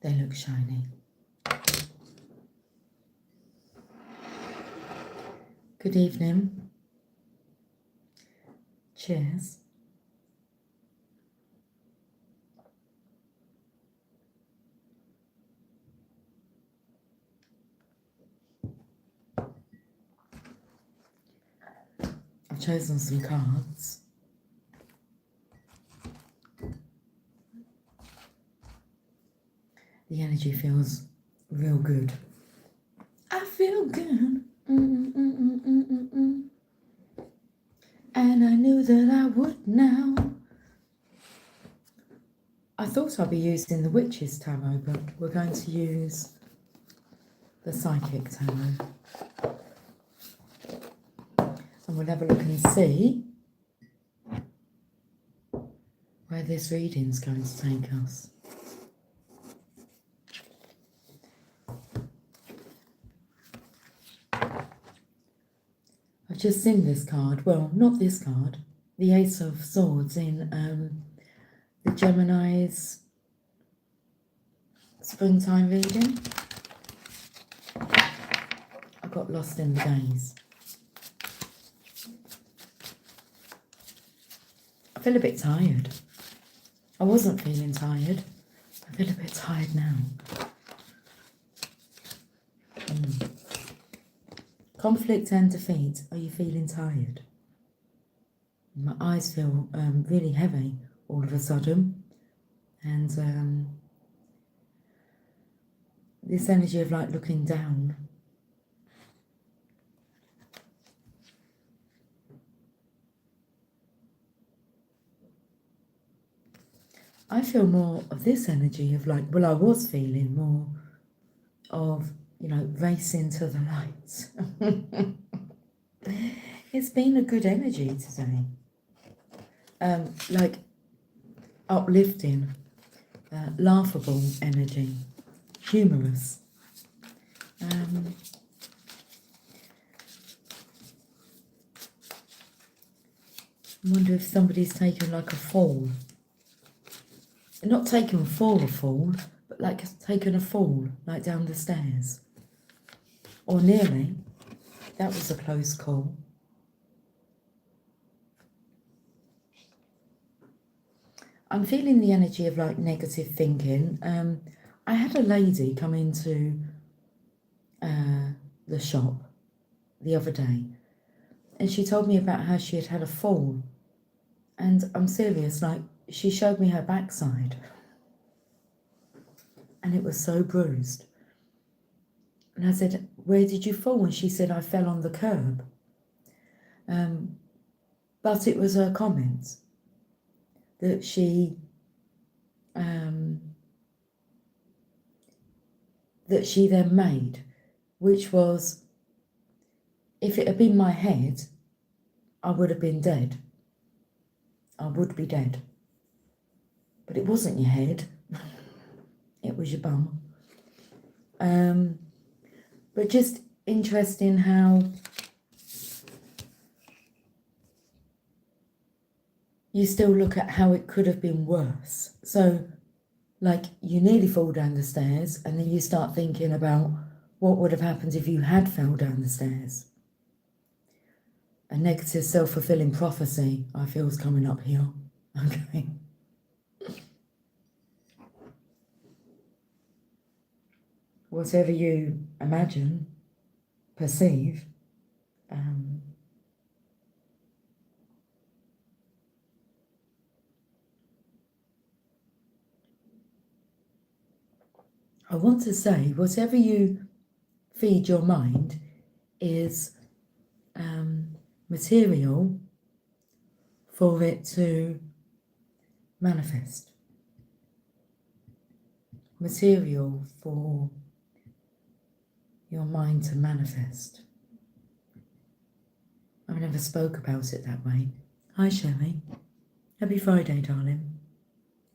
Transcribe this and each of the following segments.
They look shiny. Good evening. Cheers. I've chosen some cards. The energy feels real good. I feel good. And I knew that I would now. I thought I'd be using the Witch's Tarot, but we're going to use the Psychic Tarot. And we'll have a look and see where this reading's going to take us. I've just seen this card, well, not this card, the Ace of Swords in the Gemini's springtime reading. I got lost in the days. I feel a bit tired. I wasn't feeling tired. I feel a bit tired now. Conflict and defeat. Are you feeling tired? My eyes feel really heavy all of a sudden. And this energy of like looking down. I feel more of this energy of like, well, I was feeling more of, you know, racing to the lights. It's been a good energy today. Like uplifting, laughable energy, humorous. I wonder if somebody's taken like a fall. Not taken for a fall, but like taken a fall, like down the stairs. Or nearly. That was a close call. I'm feeling the energy of like negative thinking. I had a lady come into the shop the other day, and she told me about how she had had a fall. And I'm serious, like she showed me her backside, and it was so bruised. And I said, where did you fall? And she said, I fell on the curb. But it was her comment that she then made, which was, if it had been my head, I would have been dead. I would be dead. But it wasn't your head. It was your bum. But just interesting how you still look at how it could have been worse. So, like, you nearly fall down the stairs, and then you start thinking about what would have happened if you had fell down the stairs. A negative self-fulfilling prophecy, I feel, is coming up here. Okay. Whatever you imagine, perceive, I want to say, whatever you feed your mind is material for it to manifest. Material for your mind to manifest. I never spoke about it that way. Hi, Shelley. Happy Friday, darling.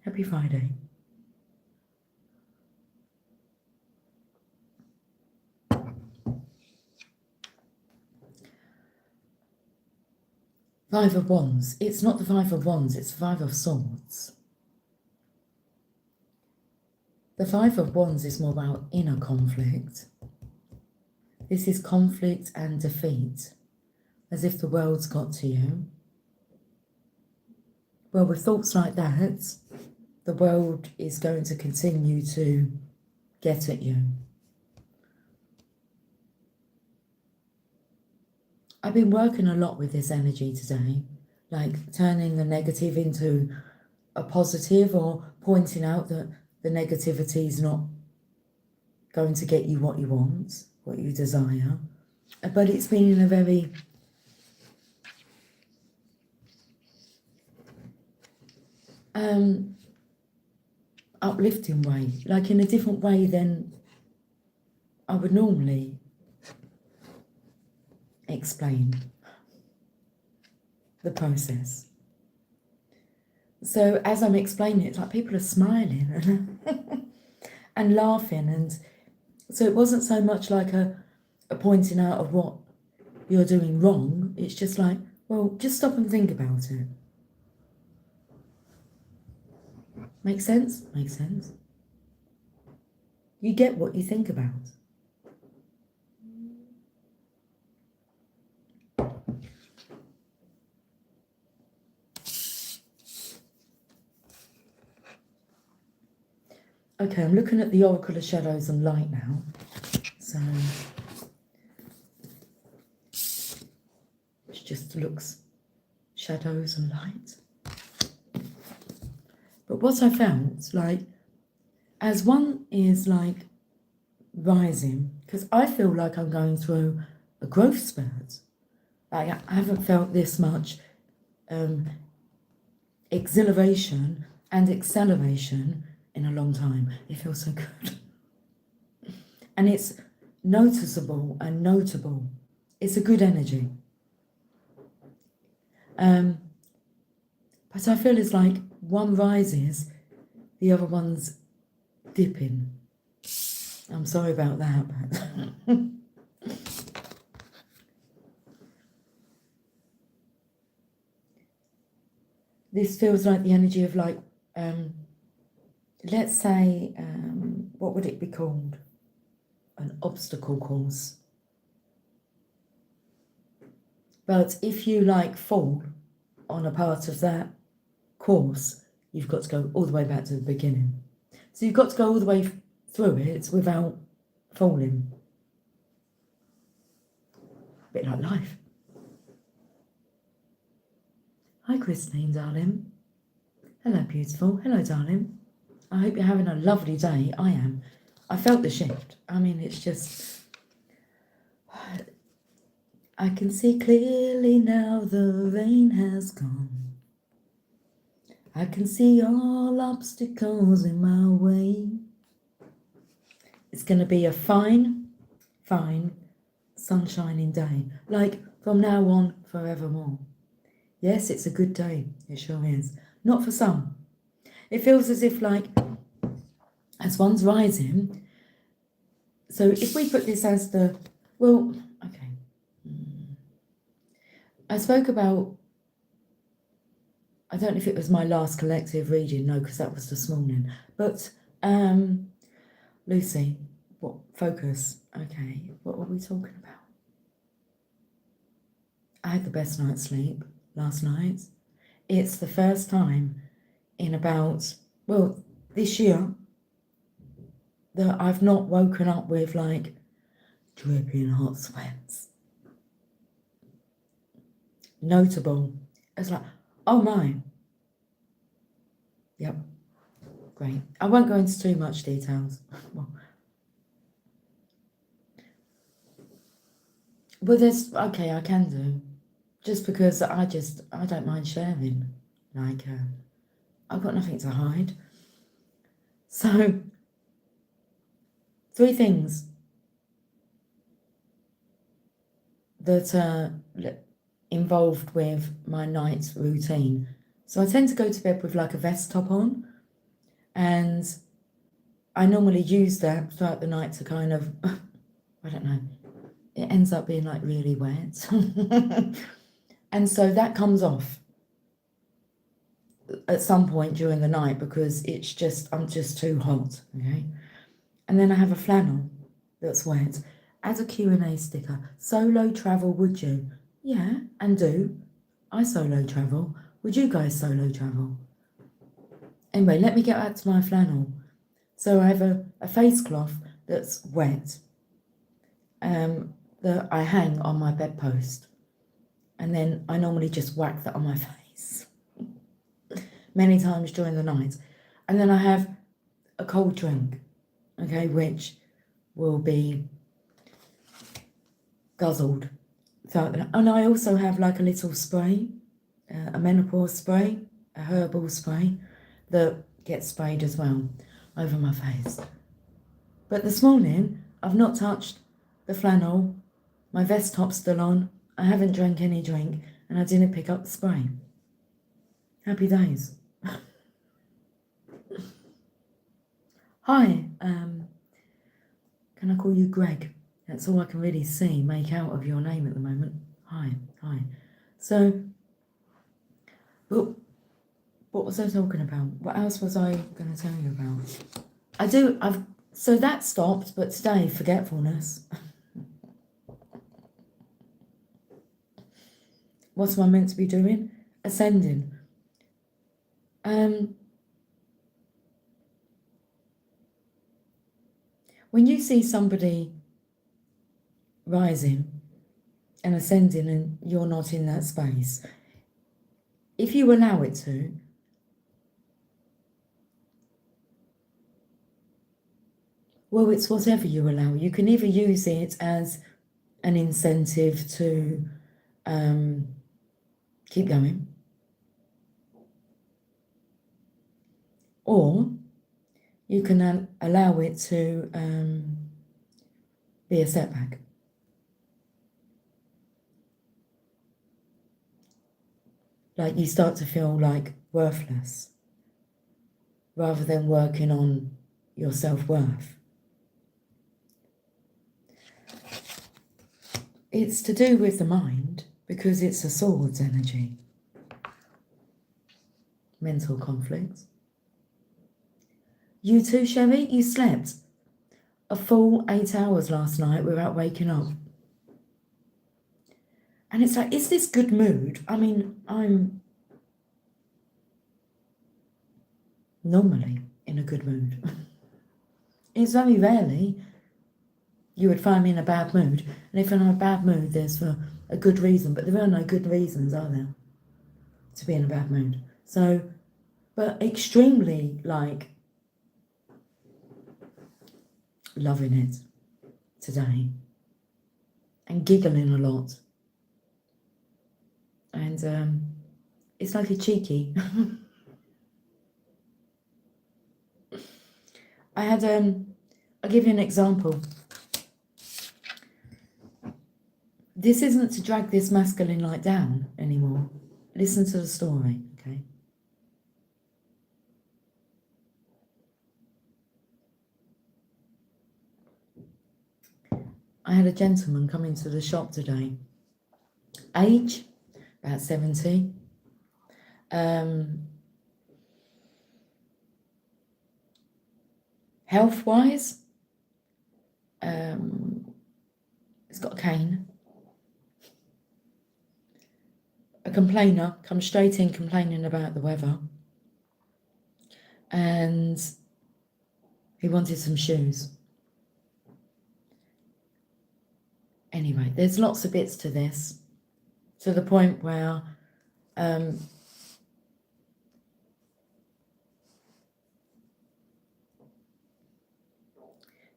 Happy Friday. Five of Wands. It's not the Five of Wands, it's the Five of Swords. The Five of Wands is more about inner conflict. This is conflict and defeat, as if the world's got to you. Well, with thoughts like that, the world is going to continue to get at you. I've been working a lot with this energy today, like turning the negative into a positive, or pointing out that the negativity is not going to get you what you want, what you desire. But it's been in a very uplifting way, like in a different way than I would normally explain the process. So as I'm explaining it, like people are smiling and laughing, and so it wasn't so much like a pointing out of what you're doing wrong. It's just like, well, just stop and think about it. Make sense? Makes sense. You get what you think about. Okay, I'm looking at the Oracle of Shadows and Light now. So it just looks shadows and light. But what I found, like, as one is like rising, because I feel like I'm going through a growth spurt. Like I haven't felt this much exhilaration and acceleration in a long time. It feels so good. And it's noticeable and notable. It's a good energy. But I feel it's like one rises, the other one's dipping. I'm sorry about that, but this feels like the energy of like, let's say, what would it be called? An obstacle course. But if you like fall on a part of that course, you've got to go all the way back to the beginning. So you've got to go all the way through it without falling. A bit like life. Hi Christine, darling. Hello, beautiful. Hello, darling. I hope you're having a lovely day. I am. I felt the shift. I mean, it's just... I can see clearly now the rain has gone. I can see all obstacles in my way. It's going to be a fine, sunshining day. Like, from now on, forevermore. Yes, it's a good day. It sure is. Not for some. It feels as if, like, as one's rising. So if we put this as the... Well, okay. I spoke about... I don't know if it was my last collective reading. No, because that was this morning. But, Lucy, what? Focus. Okay, what were we talking about? I had the best night's sleep last night. It's the first time in about, well, this year that I've not woken up with like dripping hot sweats. Notable. It's like, oh my. Yep. Great. I won't go into too much details. Well, there's, okay, I can do. Just because I don't mind sharing. Like, I've got nothing to hide. So, 3 things that are involved with my night routine. So I tend to go to bed with like a vest top on, and I normally use that throughout the night to kind of, I don't know, it ends up being like really wet. And so that comes off. at some point during the night because I'm just too hot, okay? And then I have a flannel that's wet. Add a Q&A sticker. Solo travel, would you? Yeah, and do. I solo travel. Would you guys solo travel? Anyway, let me get back to my flannel. So I have a face cloth that's wet that I hang on my bedpost. And then I normally just whack that on my face many times during the night. And then I have a cold drink, okay, which will be guzzled. So, and I also have like a little spray, a menopause spray, a herbal spray that gets sprayed as well over my face. But this morning, I've not touched the flannel, my vest top's still on, I haven't drank any drink, and I didn't pick up the spray. Happy days. Hi, can I call you Greg? That's all I can really make out of your name at the moment. Hi. So, well, what was I talking about? What else was I going to tell you about? So that stopped, but today, forgetfulness. What am I meant to be doing? Ascending. When you see somebody rising and ascending and you're not in that space, if you allow it to, well, it's whatever you allow. You can either use it as an incentive to keep going, or you can allow it to be a setback. Like you start to feel like worthless rather than working on your self-worth. It's to do with the mind because it's a swords energy. Mental conflicts. You too, Sherry? You slept a full 8 hours last night without waking up. And it's like, is this good mood? I mean, I'm normally in a good mood. It's very rarely you would find me in a bad mood. And if I'm in a bad mood, there's for a good reason. But there are no good reasons, are there, to be in a bad mood? So, but extremely, like, loving it today. And giggling a lot. And it's like a cheeky. I'll give you an example. This isn't to drag this masculine light down anymore. Listen to the story, okay? I had a gentleman come into the shop today. Age, about 70. Health-wise, he's got a cane. A complainer, comes straight in complaining about the weather. And he wanted some shoes. Anyway, there's lots of bits to this, to the point where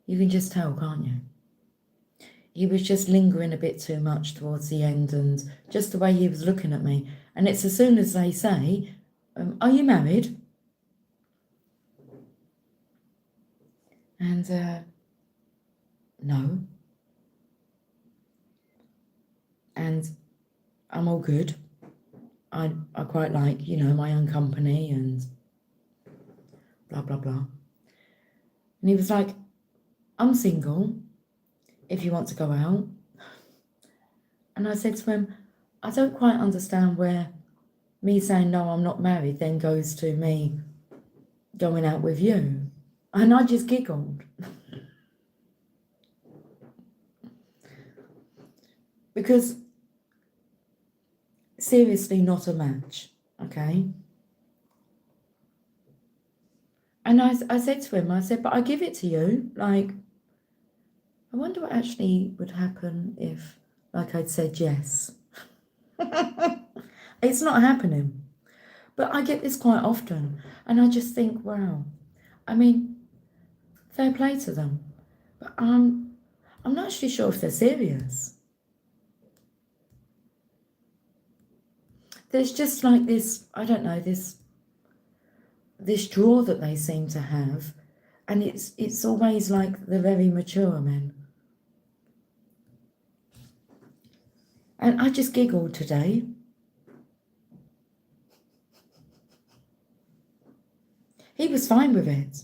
you can just tell, can't you? He was just lingering a bit too much towards the end, and just the way he was looking at me. And it's as soon as they say, are you married? And no. And I'm all good. I quite like, my own company and blah, blah, blah. And he was like, I'm single, if you want to go out. And I said to him, I don't quite understand where me saying, no, I'm not married, then goes to me going out with you. And I just giggled. Because seriously, not a match, okay? And I said to him, I said, but I give it to you. Like, I wonder what actually would happen if, like, I'd said yes. It's not happening. But I get this quite often. And I just think, wow. I mean, fair play to them. But I'm not actually sure if they're serious. There's just like this, I don't know, this draw that they seem to have, and it's always like the very mature men. And I just giggled today. He was fine with it.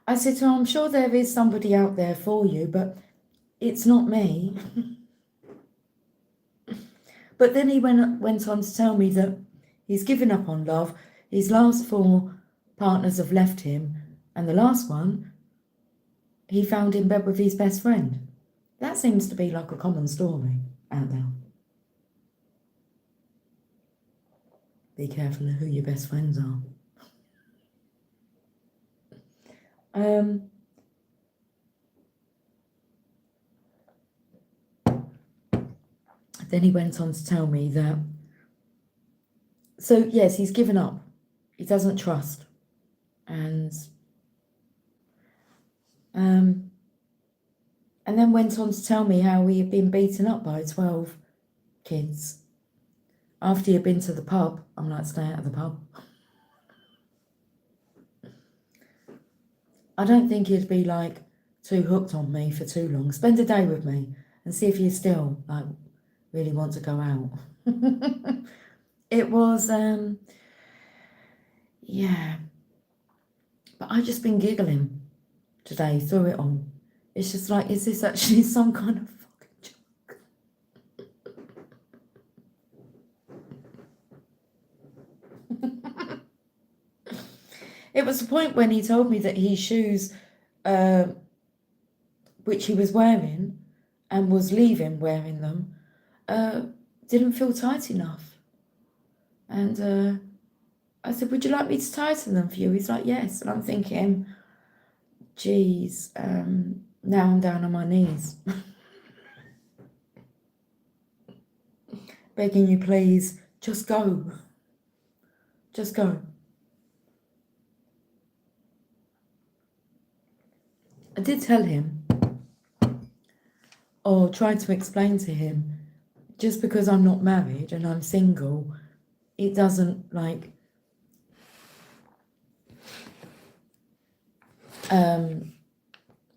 I said to him, I'm sure there is somebody out there for you, but it's not me. But then he went on to tell me that he's given up on love. His last 4 partners have left him, and the last one, he found in bed with his best friend. That seems to be like a common story out there. Be careful of who your best friends are. Then he went on to tell me that, so yes, he's given up. He doesn't trust. And then went on to tell me how he had been beaten up by 12 kids after he had been to the pub. I'm like, stay out of the pub. I don't think he'd be like too hooked on me for too long. Spend a day with me and see if you still like really want to go out. It was, yeah. But I've just been giggling today through it all. It's just like, is this actually some kind of fucking joke? It was the point when he told me that his shoes, which he was wearing and was leaving wearing them, didn't feel tight enough. And I said, would you like me to tighten them for you? He's like, yes. And I'm thinking, geez, now I'm down on my knees. Begging you, please, just go. Just go. I did tell him, or tried to explain to him, just because I'm not married and I'm single, it doesn't like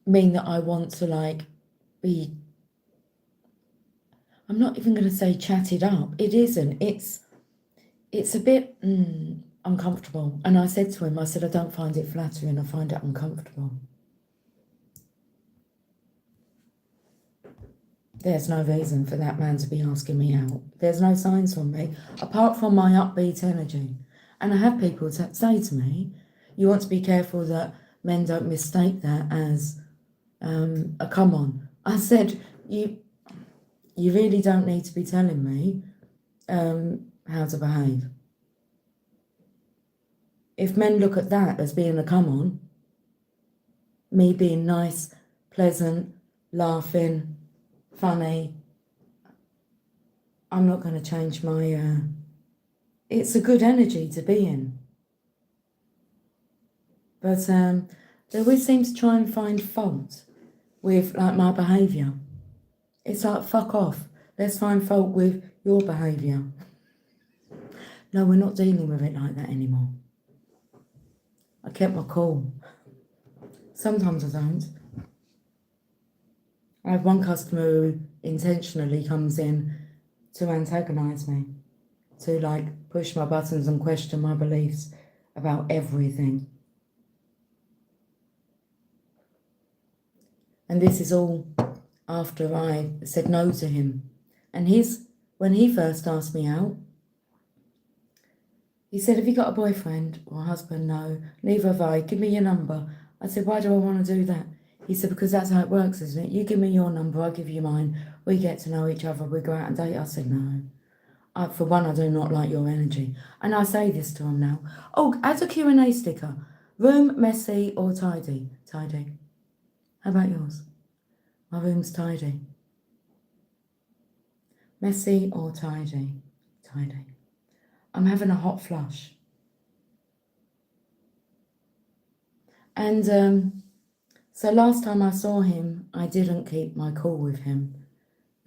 mean that I want to like be, I'm not even going to say chatted up. It isn't. It's a bit uncomfortable. And I said to him, I said, I don't find it flattering. I find it uncomfortable. There's no reason for that man to be asking me out. There's no signs from me, apart from my upbeat energy. And I have people say to me, you want to be careful that men don't mistake that as a come on. I said, you really don't need to be telling me how to behave. If men look at that as being a come on, me being nice, pleasant, laughing, funny, I'm not going to change my, it's a good energy to be in. But they always seem to try and find fault with like my behaviour. It's like, fuck off. Let's find fault with your behaviour. No, we're not dealing with it like that anymore. I kept my cool. Sometimes I don't. I have one customer who intentionally comes in to antagonise me, to like push my buttons and question my beliefs about everything. And this is all after I said no to him. And when he first asked me out, He said, have you got a boyfriend or a husband? No. Neither have I. Give me your number. I said, why do I want to do that? He said, because that's how it works, isn't it? You give me your number, I'll give you mine. We get to know each other, we go out and date. I said, no. For one, I do not like your energy. And I say this to him now. Oh, add a Q&A sticker. Room messy or tidy? Tidy. How about yours? My room's tidy. Messy or tidy? Tidy. I'm having a hot flush. And so last time I saw him, I didn't keep my cool with him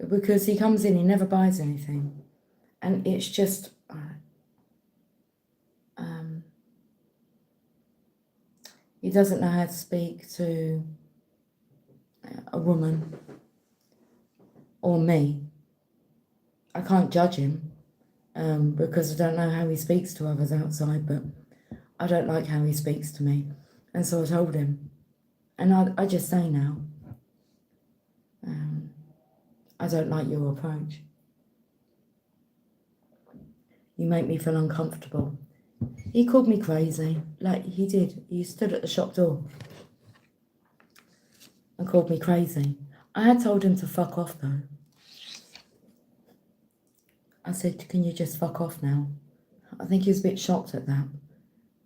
because he comes in, he never buys anything. And it's just, he doesn't know how to speak to a woman or me. I can't judge him because I don't know how he speaks to others outside, but I don't like how he speaks to me. And so I told him. And I just say now, I don't like your approach. You make me feel uncomfortable. He called me crazy, like he did. He stood at the shop door and called me crazy. I had told him to fuck off though. I said, can you just fuck off now? I think he was a bit shocked at that.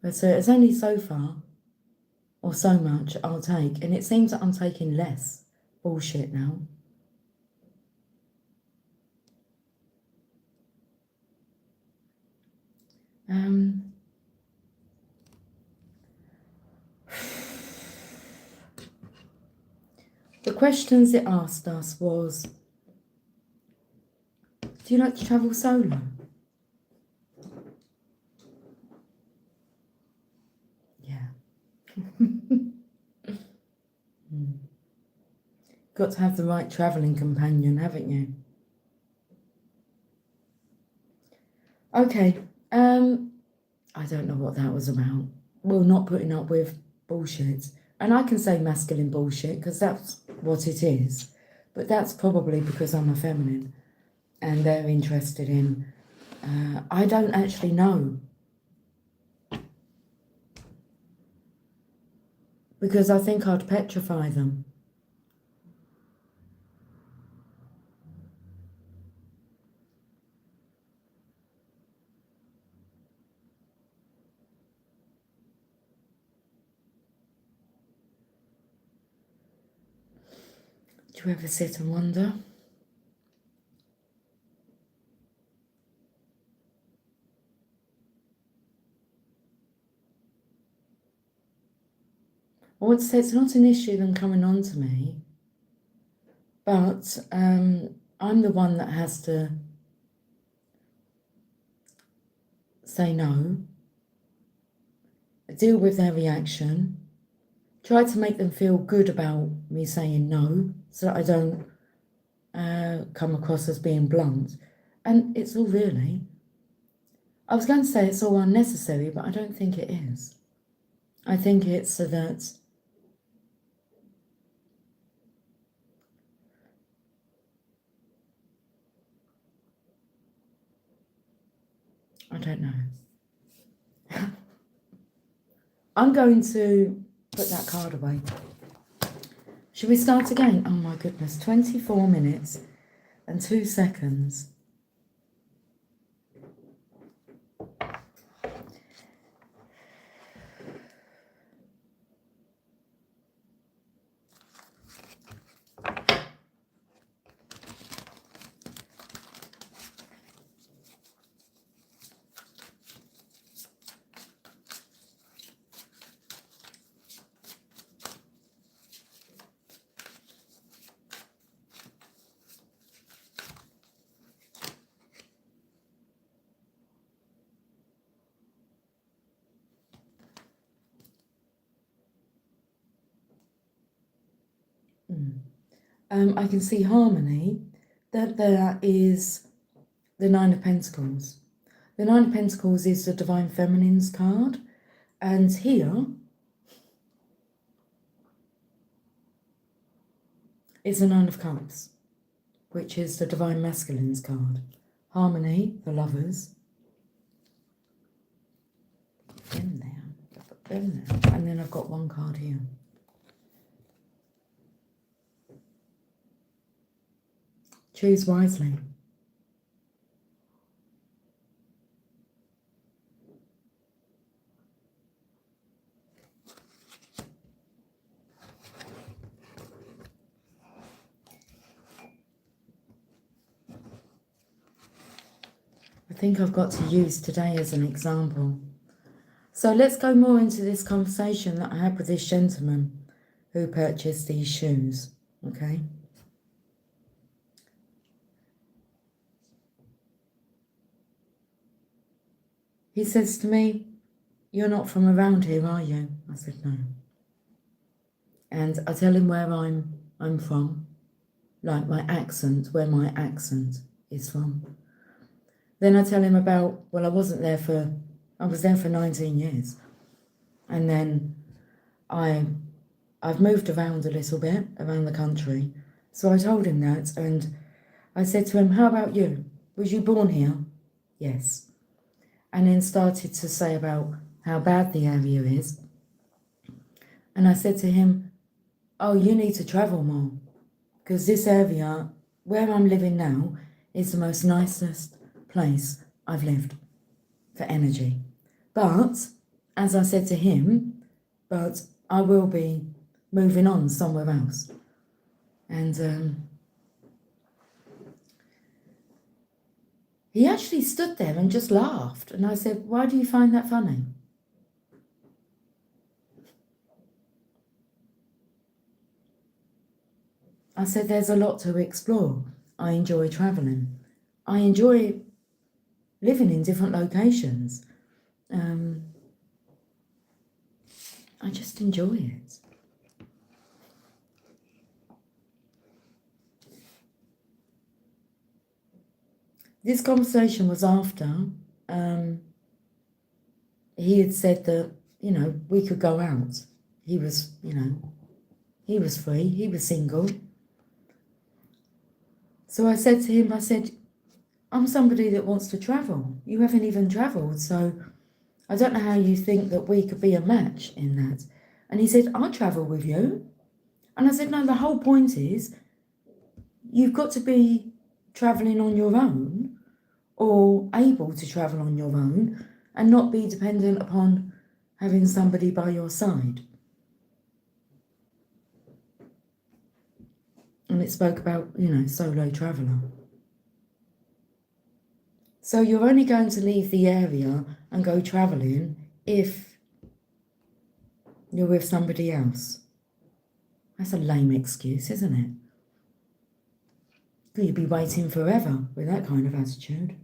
But it's only so far or so much I'll take. And it seems that I'm taking less bullshit now. The questions it asked us was, do you like to travel solo? Yeah. Got to have the right travelling companion, haven't you? Okay. I don't know what that was about. Well, not putting up with bullshit. And I can say masculine bullshit because that's what it is. But that's probably because I'm a feminine and they're interested in... I don't actually know. Because I think I'd petrify them. Do you ever sit and wonder? I would say it's not an issue them coming on to me, but I'm the one that has to say no, deal with their reaction, try to make them feel good about me saying no so that I don't come across as being blunt. And it's all really, I was going to say it's all unnecessary, but I don't think it is. I think it's so that I don't know. I'm going to put that card away. Should we start again? Oh my goodness, 24 minutes and 2 seconds. I can see harmony, that there is the Nine of Pentacles. The Nine of Pentacles is the Divine Feminine's card, and here is the Nine of Cups, which is the Divine Masculine's card. Harmony, the Lovers. them there. I've got them there. And then I've got one card here. Choose wisely. I think I've got to use today as an example. So let's go more into this conversation that I had with this gentleman who purchased these shoes, okay? He says to me, "You're not from around here, are you?" I said, "No." And I tell him where I'm from, like my accent, where my accent is from. Then I tell him about, well, I was there for 19 years. And then I've moved around a little bit, around the country. So I told him that, and I said to him, "How about you? Was you born here?" "Yes." And then started to say about how bad the area is. And I said to him, "Oh, you need to travel more, because this area, where I'm living now, is the most nicest place I've lived for energy. But, as I said to him, but I will be moving on somewhere else." And he actually stood there and just laughed. And I said, "Why do you find that funny?" I said, "There's a lot to explore. I enjoy traveling. I enjoy living in different locations. I just enjoy it." This conversation was after he had said that, we could go out. He was, he was free, he was single. So I said to him, "I'm somebody that wants to travel. You haven't even travelled, so I don't know how you think that we could be a match in that." And he said, "I'll travel with you." And I said, "No, the whole point is you've got to be travelling on your own, or able to travel on your own, and not be dependent upon having somebody by your side." And it spoke about, solo traveller. So you're only going to leave the area and go travelling if you're with somebody else. That's a lame excuse, isn't it? You'd be waiting forever with that kind of attitude.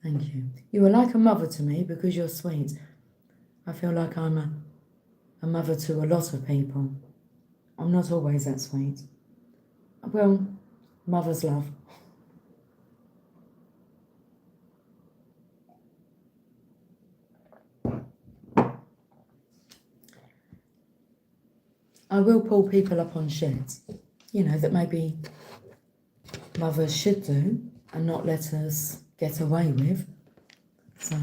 Thank you. You are like a mother to me because you're sweet. I feel like I'm a mother to a lot of people. I'm not always that sweet. Well, mother's love. I will pull people up on shit, that maybe mothers should do and not let us get away with. So,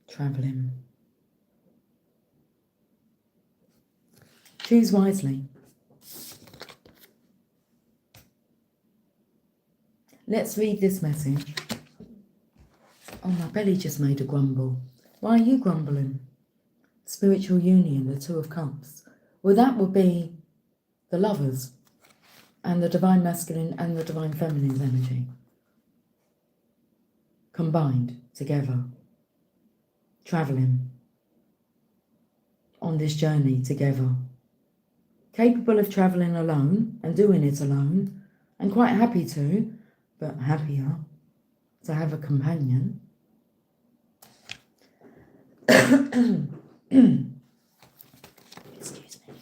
travelling. Choose wisely. Let's read this message. Oh, my belly just made a grumble. Why are you grumbling? Spiritual union, the Two of Cups. Well, that would be the lovers and the divine masculine and the divine feminine energy combined together, travelling on this journey together, capable of travelling alone and doing it alone, and quite happy to, but happier to have a companion. Excuse me.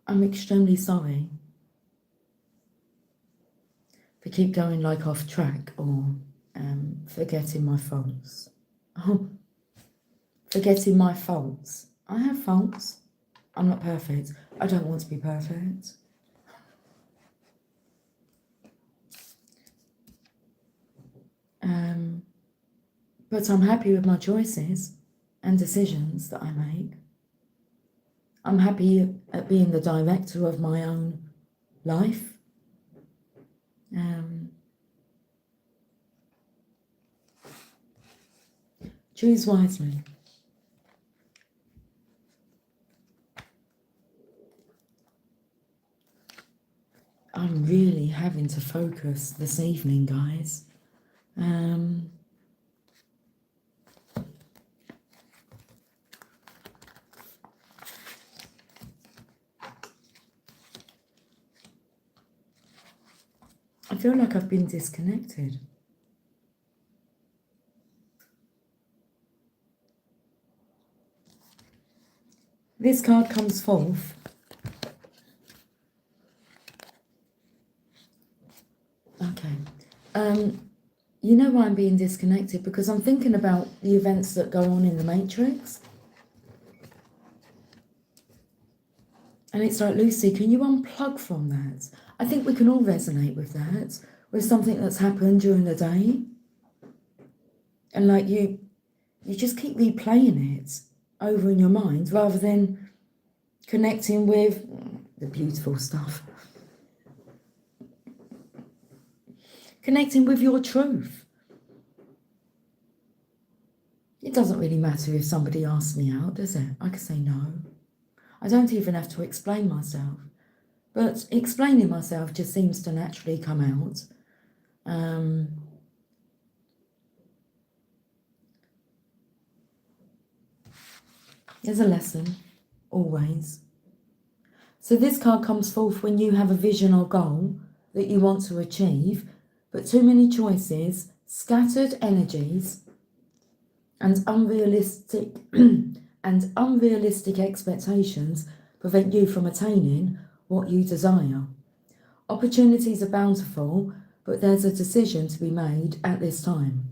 I'm extremely sorry keep going like off track or forgetting my faults. Oh, forgetting my faults. I have faults. I'm not perfect. I don't want to be perfect. But I'm happy with my choices and decisions that I make. I'm happy at being the director of my own life. Choose wisely. I'm really having to focus this evening, guys. I feel like I've been disconnected. This card comes forth. Okay. You know why I'm being disconnected? Because I'm thinking about the events that go on in the Matrix. And it's like, Lucy, can you unplug from that? I think we can all resonate with that, with something that's happened during the day. And like you just keep replaying it over in your mind rather than connecting with the beautiful stuff. Connecting with your truth. It doesn't really matter if somebody asks me out, does it? I can say no. I don't even have to explain myself. But explaining myself just seems to naturally come out. There's a lesson, always. So this card comes forth when you have a vision or goal that you want to achieve, but too many choices, scattered energies, and unrealistic expectations prevent you from attaining what you desire. Opportunities are bountiful, but there's a decision to be made at this time.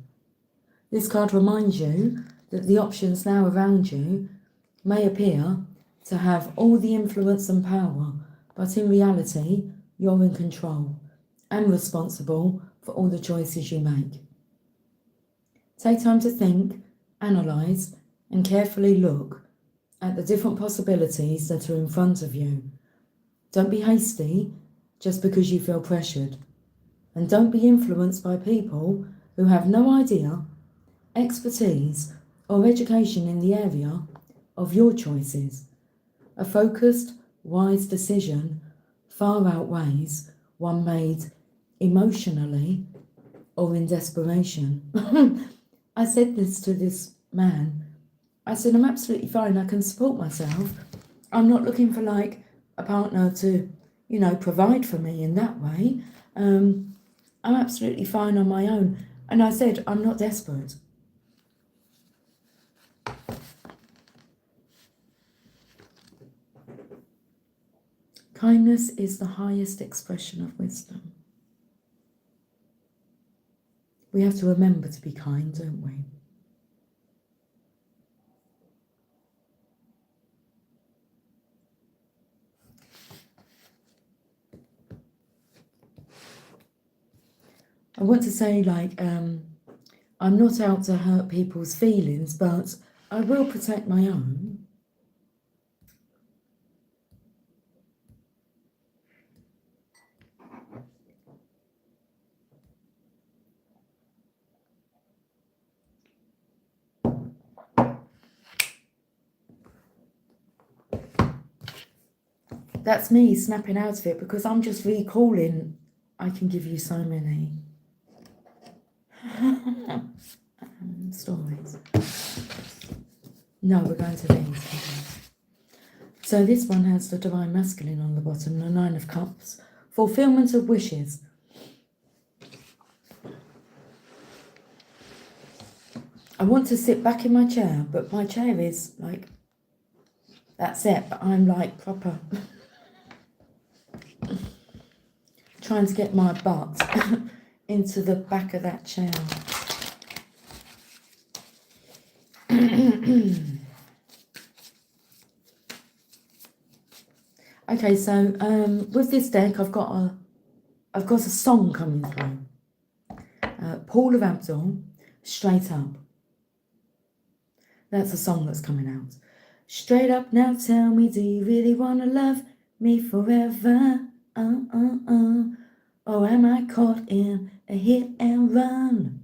This card reminds you that the options now around you may appear to have all the influence and power, but in reality, you're in control and responsible for all the choices you make. Take time to think, analyse, and carefully look at the different possibilities that are in front of you. Don't be hasty just because you feel pressured. And don't be influenced by people who have no idea, expertise, or education in the area of your choices. A focused, wise decision far outweighs one made emotionally or in desperation. I said this to this man. I said, I'm absolutely fine. I can support myself. I'm not looking for like a partner to, provide for me in that way. I'm absolutely fine on my own. And I said, I'm not desperate. Kindness is the highest expression of wisdom. We have to remember to be kind, don't we? I want to say, I'm not out to hurt people's feelings, but I will protect my own. That's me snapping out of it because I'm just recalling. I can give you so many stories. No, we're going to these. So this one has the Divine Masculine on the bottom, the Nine of Cups. Fulfillment of wishes. I want to sit back in my chair, but my chair is like, that's it, but I'm like proper. trying to get my butt into the back of that chair. Okay, so with this deck, I've got a song coming through. Paul of Abdul, Straight Up. That's a song that's coming out. Straight up now, tell me, do you really wanna love me forever? Or am I caught in a hit and run?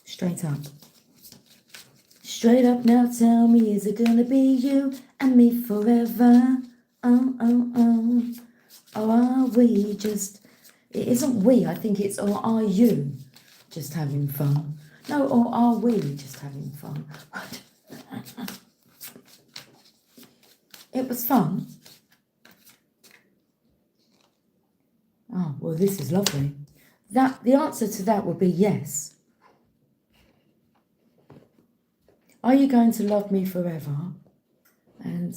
Straight up. Straight up now, tell me, is it gonna be you and me forever? Or are we just... It isn't we, I think it's, or are you just having fun? No, or are we just having fun? It was fun. Oh, well, this is lovely. The answer to that would be yes. Are you going to love me forever? And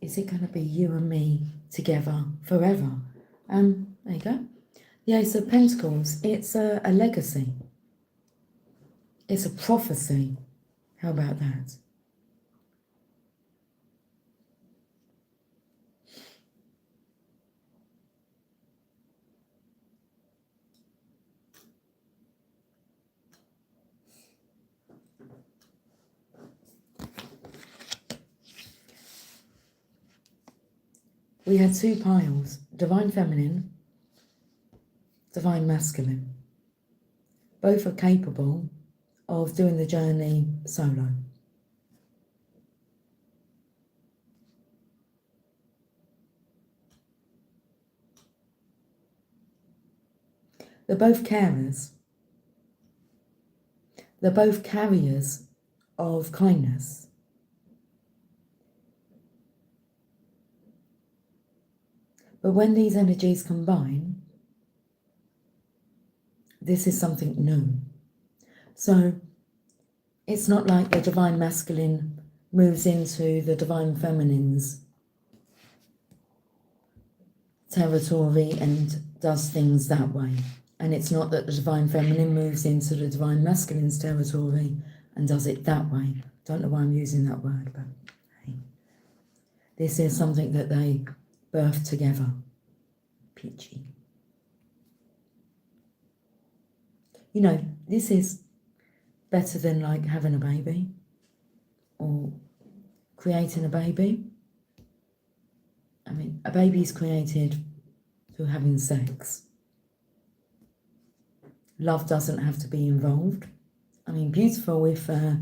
is it going to be you and me together forever? There you go. The Ace of Pentacles, it's a legacy. It's a prophecy. How about that? We had two piles, Divine Feminine, Divine Masculine. Both are capable of doing the journey solo. They're both carers. They're both carriers of kindness. But when these energies combine, this is something new. So it's not like the Divine Masculine moves into the Divine Feminine's territory and does things that way. And it's not that the Divine Feminine moves into the Divine Masculine's territory and does it that way. Don't know why I'm using that word, but hey. This is something that they birth together. Peachy. You know, this is better than like having a baby or creating a baby. I mean, a baby is created through having sex. Love doesn't have to be involved. I mean, beautiful if the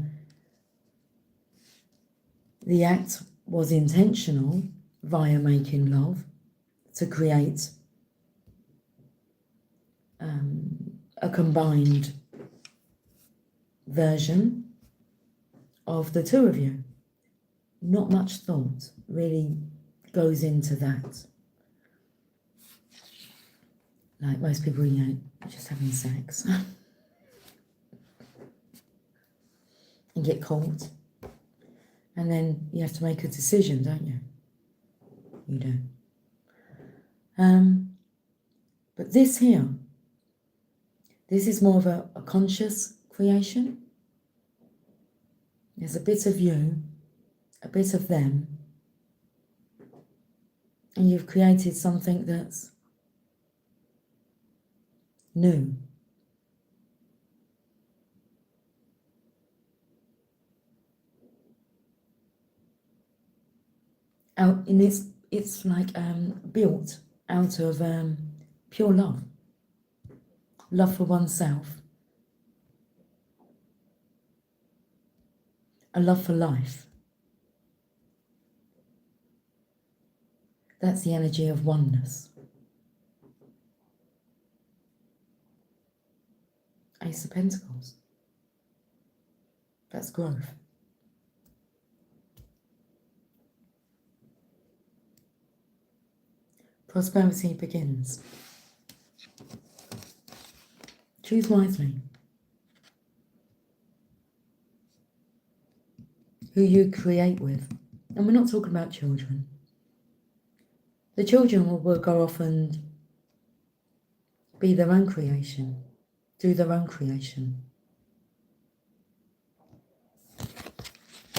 act was intentional via making love to create a combined version of the two of you. Not much thought really goes into that. Like most people, you know, just having sex and get caught. And then you have to make a decision, don't you? You do. But this here, this is more of a conscious creation. There's a bit of you, a bit of them, and you've created something that's new. And it's like built out of pure love. Love for oneself. A love for life. That's the energy of oneness. Ace of Pentacles. That's growth. Prosperity begins. Choose wisely. Who you create with. And we're not talking about children. The children will go off and be their own creation, do their own creation.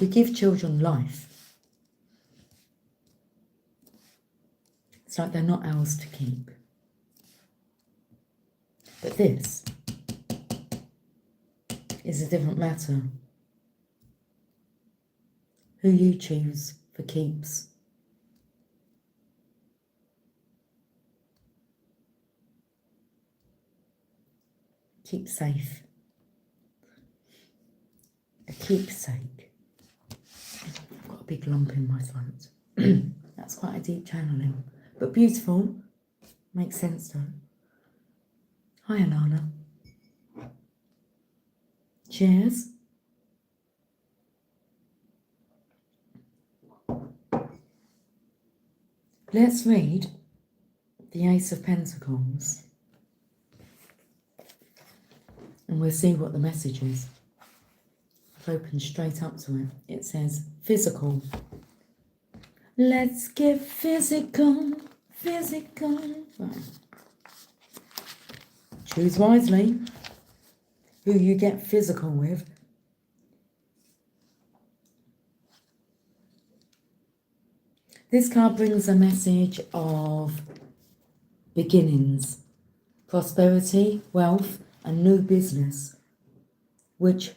We give children life. It's like they're not ours to keep. But this is a different matter. Who you choose for keeps. Keep safe. A keepsake. I've got a big lump in my throat. That's quite a deep channeling. But beautiful. Makes sense though. Hi Alana. Cheers. Let's read the Ace of Pentacles. And we'll see what the message is. I've opened straight up to it. It says, physical. Let's get physical, physical. Right. Choose wisely who you get physical with. This card brings a message of beginnings, prosperity, wealth, and new business, which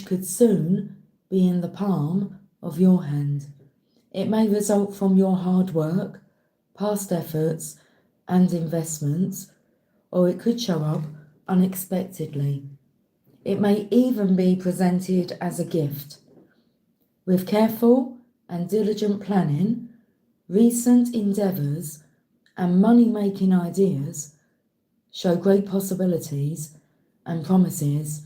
could soon be in the palm of your hand. It may result from your hard work, past efforts, and investments, or it could show up unexpectedly. It may even be presented as a gift. With careful and diligent planning, recent endeavours, and money-making ideas show great possibilities and promises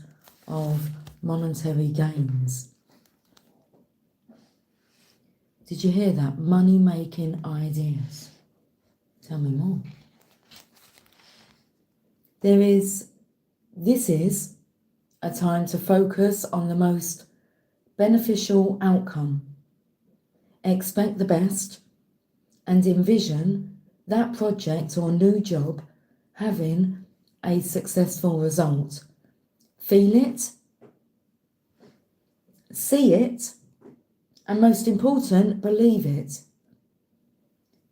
of monetary gains. Did you hear that? Money-making ideas. Tell me more. This is a time to focus on the most beneficial outcome. Expect the best and envision that project or new job having a successful result. Feel it, see it, and most important, believe it.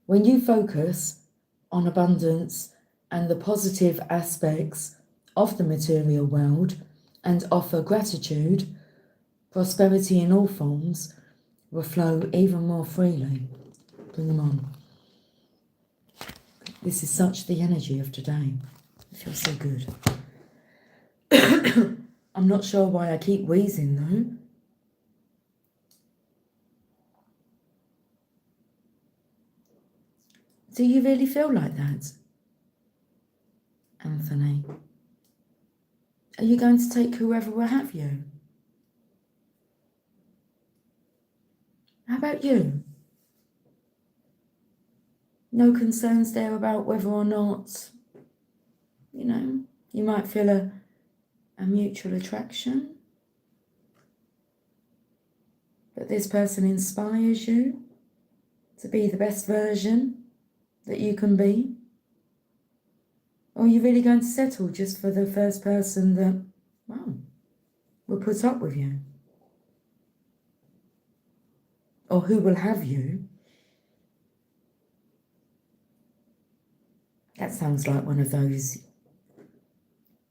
When you focus on abundance and the positive aspects of the material world and offer gratitude, prosperity in all forms will flow even more freely. Bring them on. This is such the energy of today. It feels so good. I'm not sure why I keep wheezing though. Do you really feel like that, Anthony? Are you going to take whoever will have you? How about you? No concerns there about whether or not, you might feel a mutual attraction, but this person inspires you to be the best version that you can be? Or are you really going to settle just for the first person that, will put up with you? Or who will have you? That sounds like one of those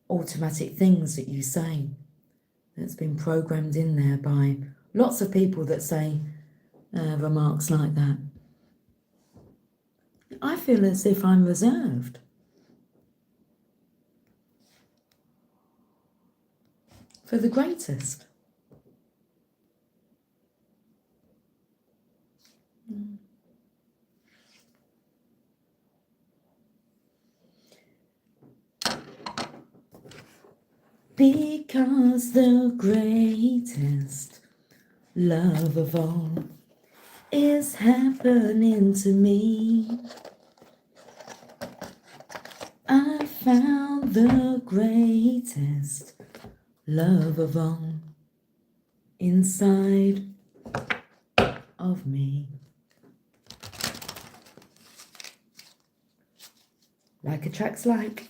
automatic things that you say that's been programmed in there by lots of people that say remarks like that. I feel as if I'm reserved. For the greatest. Because the greatest love of all is happening to me. I found the greatest love of all inside of me. Like attracts like.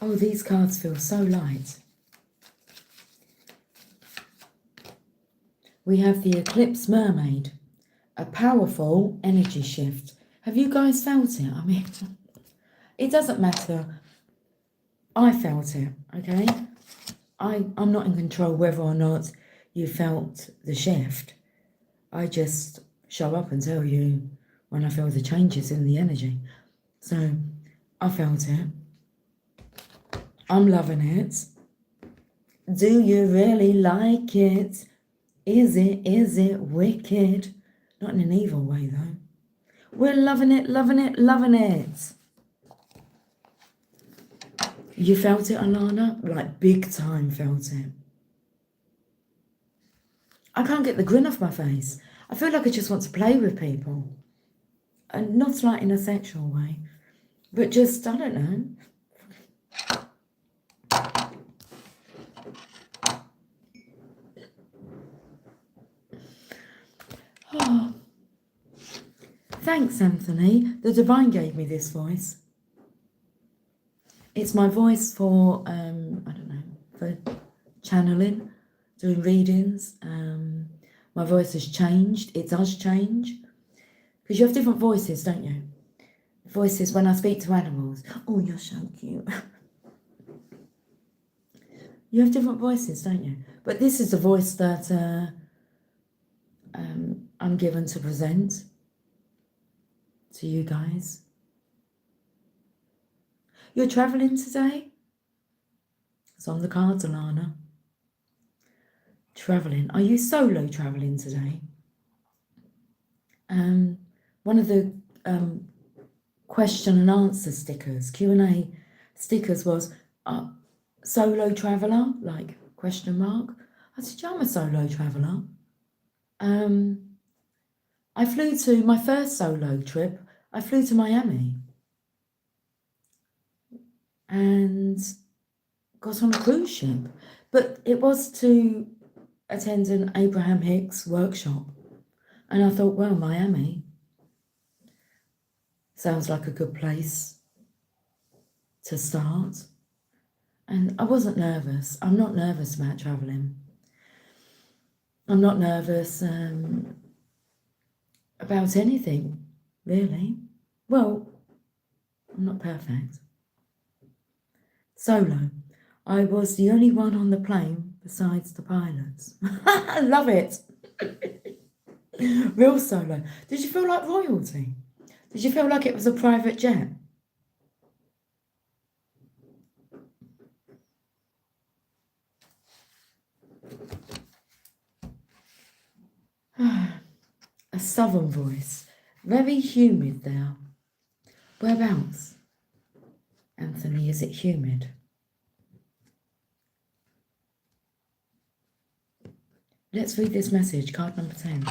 Oh, these cards feel so light. We have the Eclipse Mermaid, a powerful energy shift. Have you guys felt it? I mean, it doesn't matter. I felt it, okay? I'm not in control whether or not you felt the shift. I just show up and tell you when I feel the changes in the energy. So I felt it. I'm loving it. Do you really like it? Is it wicked? Not in an evil way though. We're loving it, loving it, loving it. You felt it, Alana? Like big time felt it. I can't get the grin off my face. I feel like I just want to play with people. And not like in a sexual way, but just, I don't know. Oh. Thanks, Anthony. The Divine gave me this voice. It's my voice for, I don't know, for channeling, doing readings. My voice has changed. It does change. Because you have different voices, don't you? Voices when I speak to animals. Oh, you're so cute. You have different voices, don't you? But this is the voice that I'm given to present to you guys. You're travelling today? It's on the cards, Alana. Travelling. Are you solo travelling today? One of the question and answer stickers, Q&A stickers was solo traveller, like question mark. I said, yeah, I'm a solo traveller. I flew to my first solo trip. I flew to Miami and got on a cruise ship, but it was to attend an Abraham Hicks workshop. And I thought, well, Miami sounds like a good place to start. And I wasn't nervous. I'm not nervous about travelling. I'm not nervous about anything, really. Well, I'm not perfect. Solo. I was the only one on the plane besides the pilots. I love it. Real solo. Did you feel like royalty? Did you feel like it was a private jet? A southern voice. Very humid there. Whereabouts? Anthony, is it humid? Let's read this message, card number 10.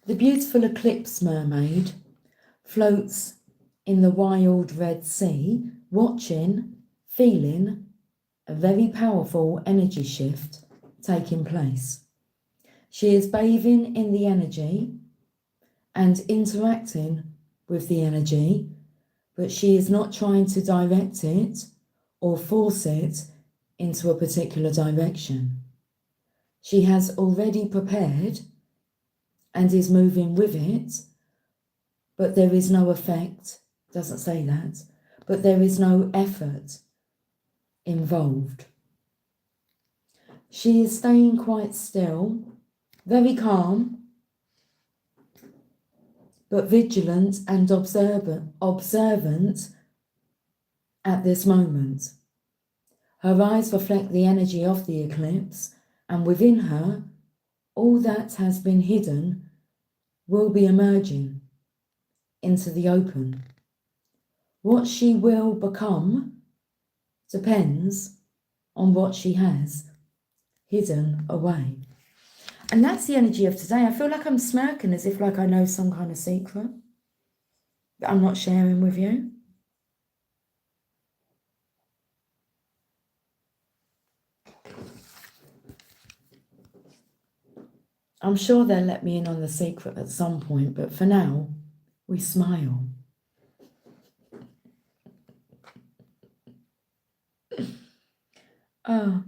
The beautiful Eclipse Mermaid floats in the wild Red Sea, watching, feeling a very powerful energy shift taking place. She is bathing in the energy and interacting with the energy, but she is not trying to direct it or force it into a particular direction. She has already prepared and is moving with it, but there is no effect, doesn't say that, but there is no effort involved. She is staying quite still, very calm, but vigilant and observant at this moment. Her eyes reflect the energy of the eclipse, and within her, all that has been hidden will be emerging into the open. What she will become depends on what she has hidden away. And that's the energy of today. I feel like I'm smirking as if like I know some kind of secret. that I'm not sharing with you. I'm sure they'll let me in on the secret at some point, but for now, we smile. Oh.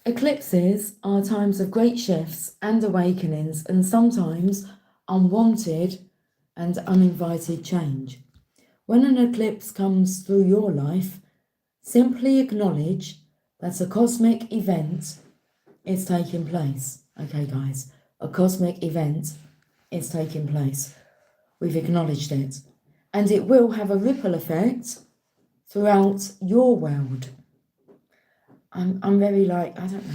Eclipses are times of great shifts and awakenings, and sometimes unwanted and uninvited change. When an eclipse comes through your life, simply acknowledge that a cosmic event is taking place. Okay, guys, a cosmic event is taking place. We've acknowledged it. And it will have a ripple effect throughout your world. I'm very I don't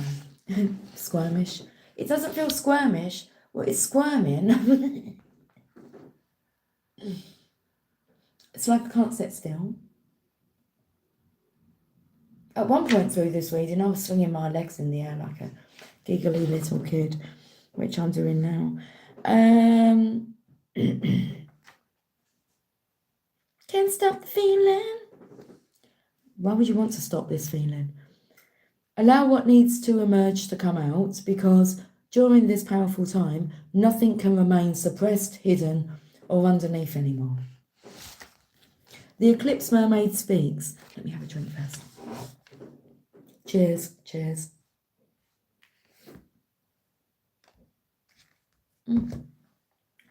know, squirmish. It doesn't feel squirmish. Well, it's squirming. It's like I can't sit still. At one point through this reading, I was swinging my legs in the air like a giggly little kid, which I'm doing now. Can't stop the feeling. Why would you want to stop this feeling? Allow what needs to emerge to come out, because during this powerful time, nothing can remain suppressed, hidden, or underneath anymore. The Eclipse Mermaid speaks. Let me have a drink first. Cheers, cheers.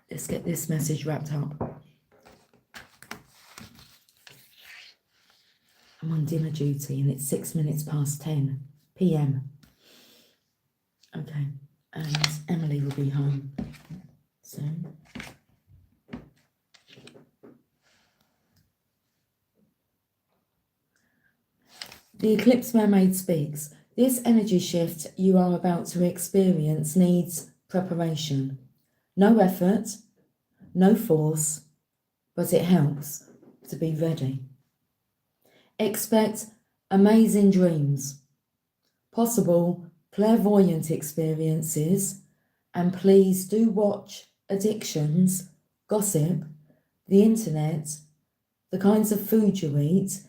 Let's get this message wrapped up. I'm on dinner duty and it's 6 minutes past 10 p.m. Okay, and Emily will be home soon. The Eclipse Mermaid speaks. This energy shift you are about to experience needs preparation. No effort, no force, but it helps to be ready. Expect amazing dreams, possible clairvoyant experiences, and please do watch addictions, gossip, the internet, the kinds of food you eat,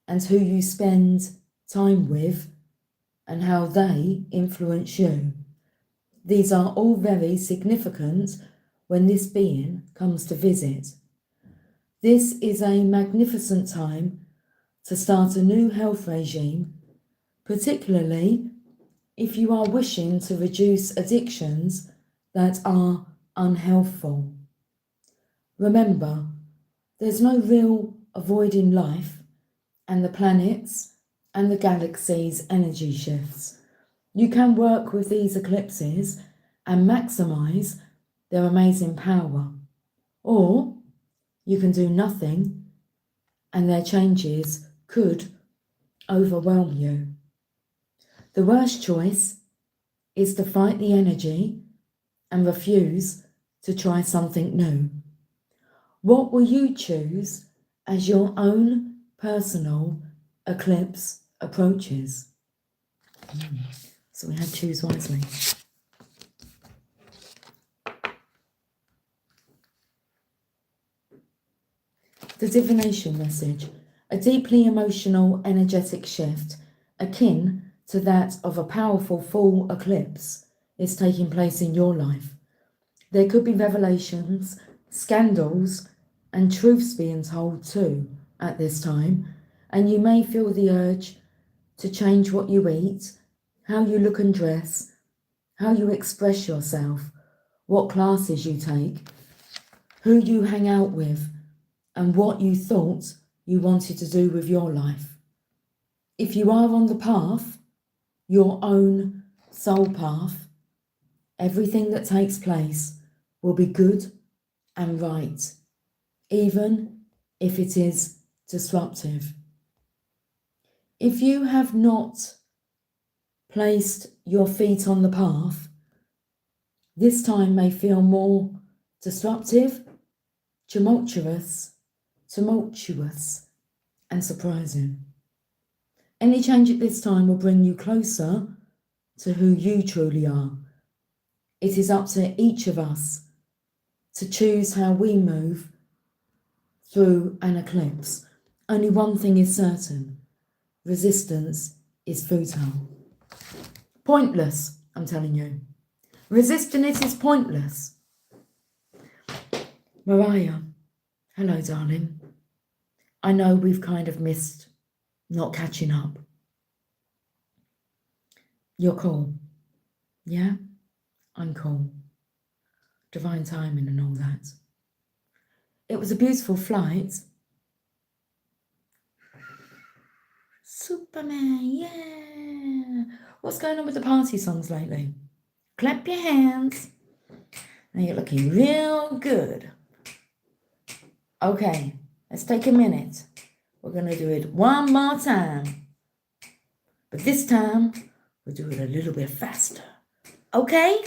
and who you spend time with, and how they influence you. These are all very significant when this being comes to visit. This is a magnificent time to start a new health regime, particularly if you are wishing to reduce addictions that are unhealthful. Remember, there's no real avoiding life and the planets and the galaxy's energy shifts. You can work with these eclipses and maximize their amazing power, or you can do nothing and their changes could overwhelm you. The worst choice is to fight the energy and refuse to try something new. What will you choose as your own personal eclipse approaches? So we had choose wisely. The divination message. A deeply emotional, energetic shift, akin to that of a powerful full eclipse, is taking place in your life. There could be revelations, scandals, and truths being told too at this time, and you may feel the urge to change what you eat, how you look and dress, how you express yourself, what classes you take, who you hang out with, and what you thought you wanted to do with your life. If you are on the path, your own soul path, everything that takes place will be good and right, even if it is disruptive. If you have not placed your feet on the path, this time may feel more disruptive, tumultuous, and surprising. Any change at this time will bring you closer to who you truly are It is up to each of us to choose how we move through an eclipse. Only one thing is certain: resistance is futile. Pointless, I'm telling you. Resisting it is pointless. Mariah, hello, darling. I know we've kind of missed not catching up. You're cool. Yeah? I'm cool. Divine timing and all that. It was a beautiful flight. Superman, yeah. What's going on with the party songs lately? Clap your hands. Now you're looking real good. Okay, let's take a minute. We're going to do it one more time. But this time, we'll do it a little bit faster. Okay?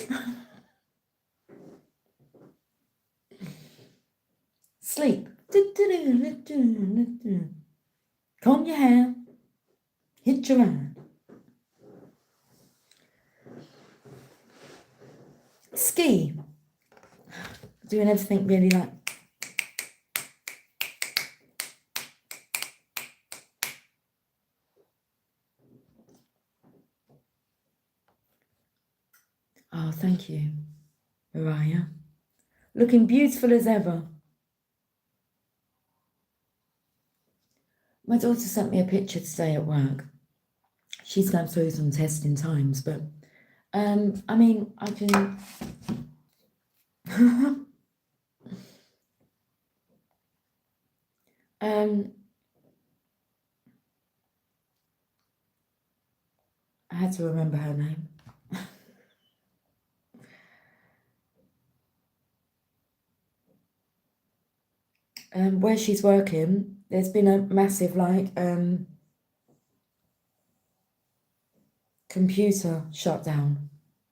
Sleep. Comb your hair. Hit your hand. Ski. Doing everything really like. Oh, thank you, Mariah. Looking beautiful as ever. My daughter sent me a picture today at work. She's going through some testing times, but I mean, I can. I had to remember her name. Where she's working, there's been a massive computer shutdown,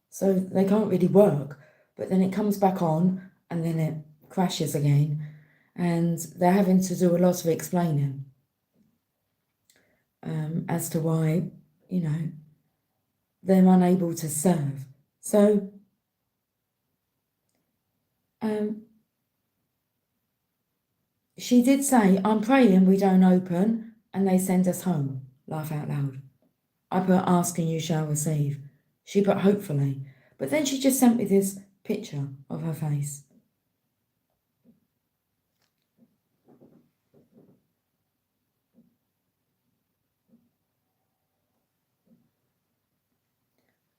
so they can't really work. But then it comes back on, and then it crashes again, and they're having to do a lot of explaining as to why, they're unable to serve. So she did say, I'm praying we don't open and they send us home. Laugh out loud. I put ask and you shall receive. She put hopefully. But then she just sent me this picture of her face.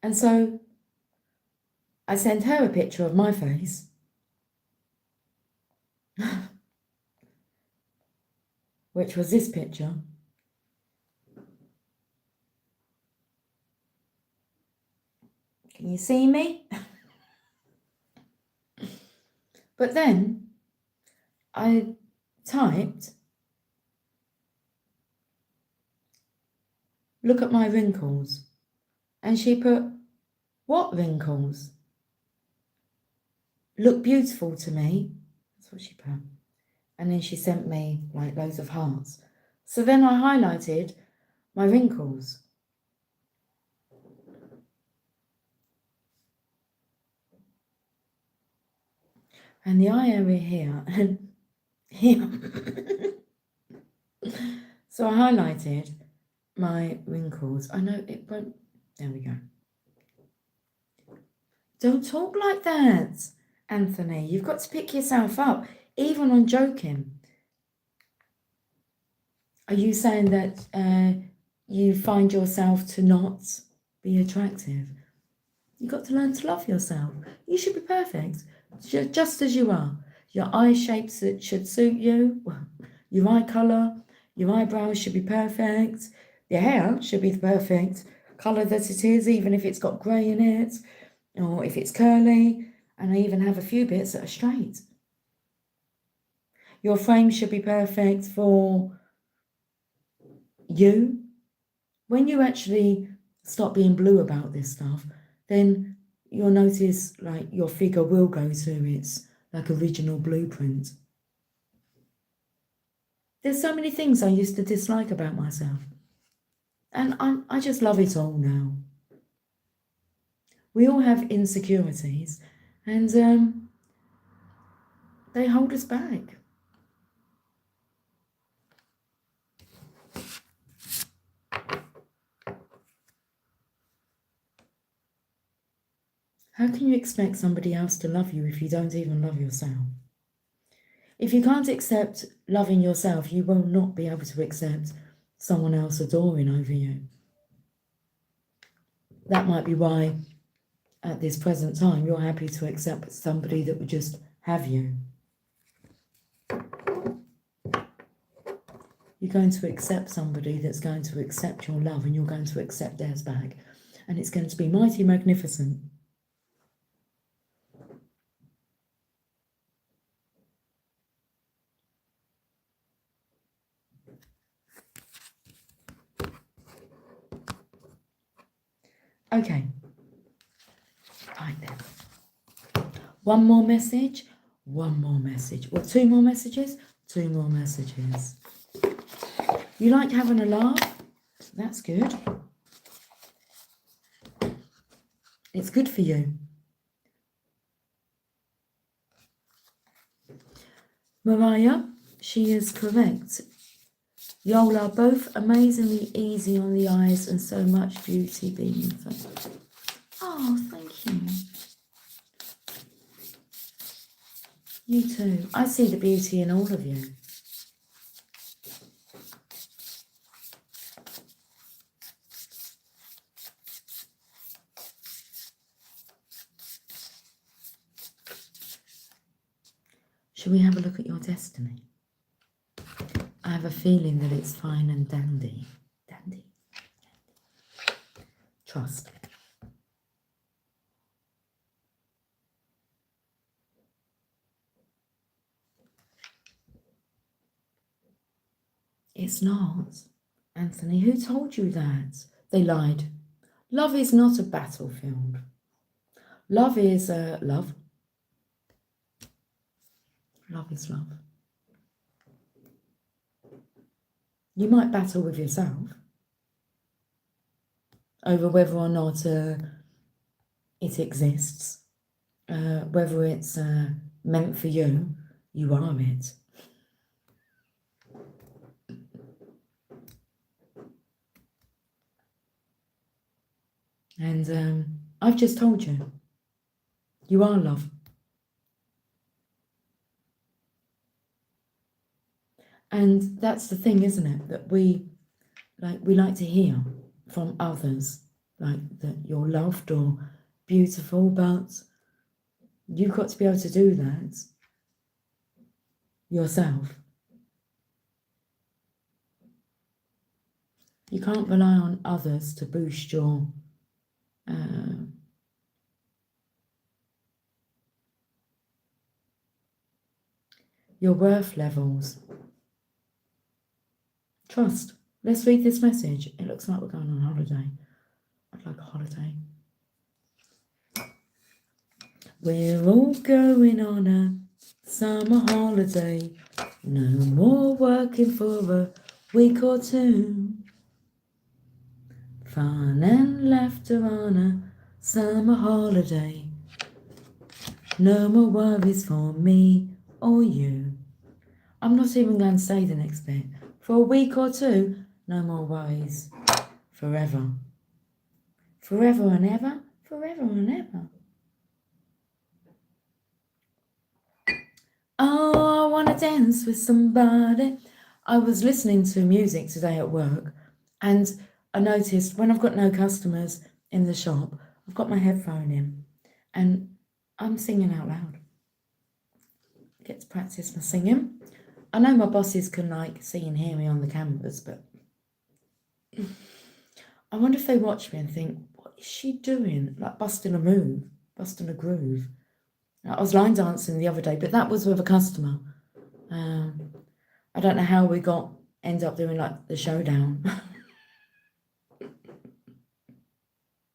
And so I sent her a picture of my face. Which was this picture. Can you see me? But then I typed, look at my wrinkles. And she put, what wrinkles? Look beautiful to me. That's what she put. And then she sent me like loads of hearts. So then I highlighted my wrinkles. And the eye area here and here. So I highlighted my wrinkles. I know it won't. There we go. Don't talk like that, Anthony. You've got to pick yourself up, even on joking. Are you saying that you find yourself to not be attractive? You've got to learn to love yourself. You should be perfect, just as you are. Your eye shapes that should suit you. Your eye colour, your eyebrows should be perfect. Your hair should be the perfect colour that it is, even if it's got grey in it, or if it's curly. And I even have a few bits that are straight. Your frame should be perfect for you. When you actually stop being blue about this stuff, then you'll notice like your figure will go to its like original blueprint. There's so many things I used to dislike about myself, and I just love it all now. We all have insecurities, and they hold us back. How can you expect somebody else to love you if you don't even love yourself? If you can't accept loving yourself, you will not be able to accept someone else adoring over you. That might be why, at this present time, you're happy to accept somebody that would just have you. You're going to accept somebody that's going to accept your love, and you're going to accept theirs back. And it's going to be mighty magnificent. Okay. Right then. One more message. One more message. Well, two more messages. Two more messages. You like having a laugh? That's good. It's good for you. Mariah, she is correct. Y'all are both amazingly easy on the eyes and so much beauty beaming from. Oh, thank you. You too. I see the beauty in all of you. Shall we have a look at your destiny? I have a feeling that it's fine and dandy. Dandy. Trust. It's not. Anthony, who told you that? They lied. Love is not a battlefield. Love is love. Love is love. You might battle with yourself over whether or not it exists, whether it's meant for you. You are it. And I've just told you, you are love. And that's the thing, isn't it? That we like to hear from others, like that you're loved or beautiful, but you've got to be able to do that yourself. You can't rely on others to boost your worth levels. Trust. Let's read this message. It looks like we're going on holiday. I'd like a holiday. We're all going on a summer holiday. No more working for a week or two. Fun and laughter on a summer holiday. No more worries for me or you. I'm not even going to say the next bit. For a week or two, no more worries. Forever. Forever and ever. Forever and ever. Oh, I want to dance with somebody. I was listening to music today at work, and I noticed when I've got no customers in the shop, I've got my headphone in, and I'm singing out loud. I get to practice my singing. I know my bosses can see and hear me on the cameras, but I wonder if they watch me and think, what is she doing? Like busting a move, busting a groove. I was line dancing the other day, but that was with a customer. I don't know how we end up doing the showdown.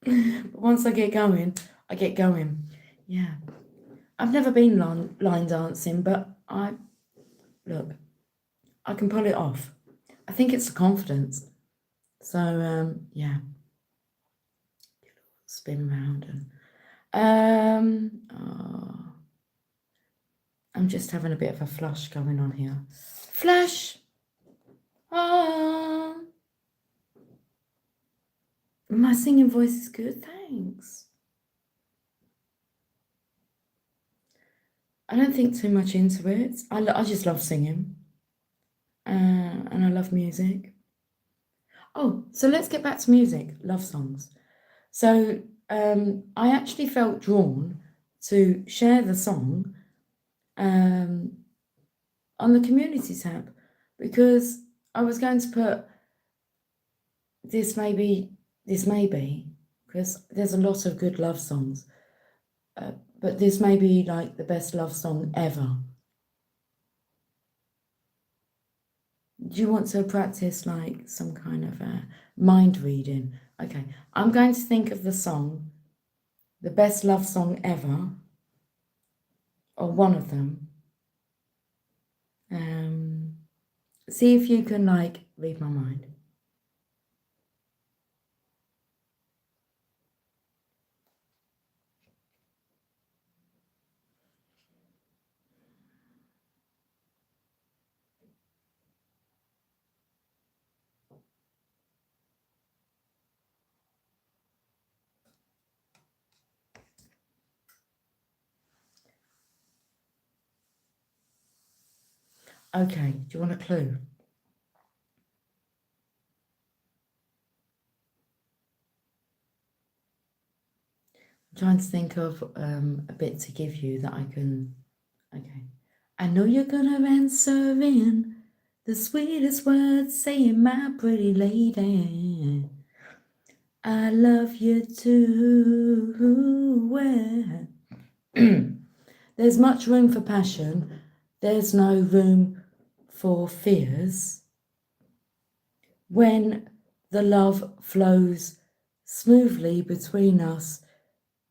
But once I get going, I get going. Yeah. I've never been line dancing, but I can pull it off. I think it's the confidence. So, yeah. Spin round and I'm just having a bit of a flush going on here. Flash. My singing voice is good, thanks. I don't think too much into it. I just love singing. And I love music. Oh, so let's get back to music, love songs. So I actually felt drawn to share the song on the community tab because I was going to put this may be, because there's a lot of good love songs, but this may be like the best love song ever. Do you want to practice like some kind of mind reading? Okay, I'm going to think of the song, the best love song ever, or one of them. See if you can like read my mind. Okay, do you want a clue? I'm trying to think of a bit to give you that I can. Okay. I know you're gonna answer in the sweetest words, saying, my pretty lady, I love you too. Well, there's much room for passion. There's no room for fears. When the love flows smoothly between us,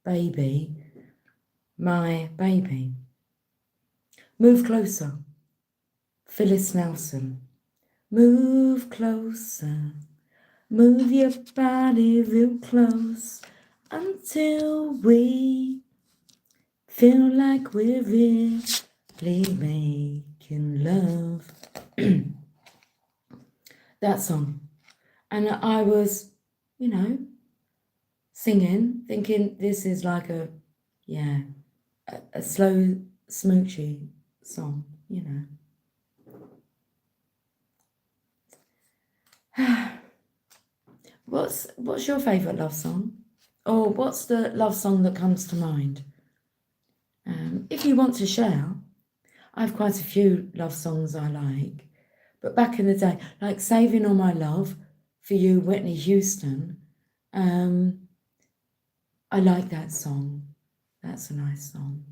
baby, my baby. Move closer, Phyllis Nelson. Move closer, move your body real close until we feel like we're really making love. That song. And I was, singing, thinking this is like a slow, smoochy song, What's your favourite love song? Or what's the love song that comes to mind? If you want to share, I have quite a few love songs I like. But back in the day, like Saving All My Love for You, Whitney Houston, I like that song. That's a nice song.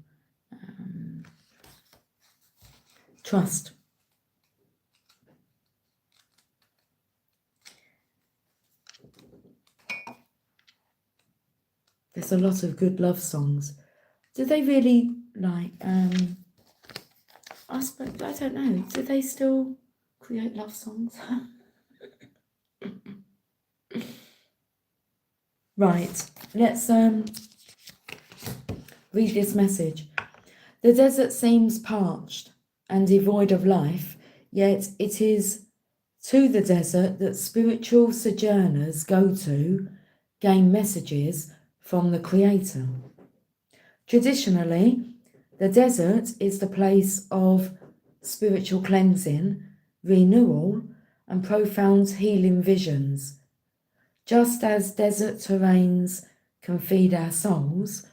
Trust. There's a lot of good love songs. Do they really like, I don't know, do they still create love songs? Right, let's read this message. The desert seems parched and devoid of life, yet it is to the desert that spiritual sojourners go to gain messages from the Creator. Traditionally, the desert is the place of spiritual cleansing, renewal, and profound healing visions. Just as desert terrains can feed our souls,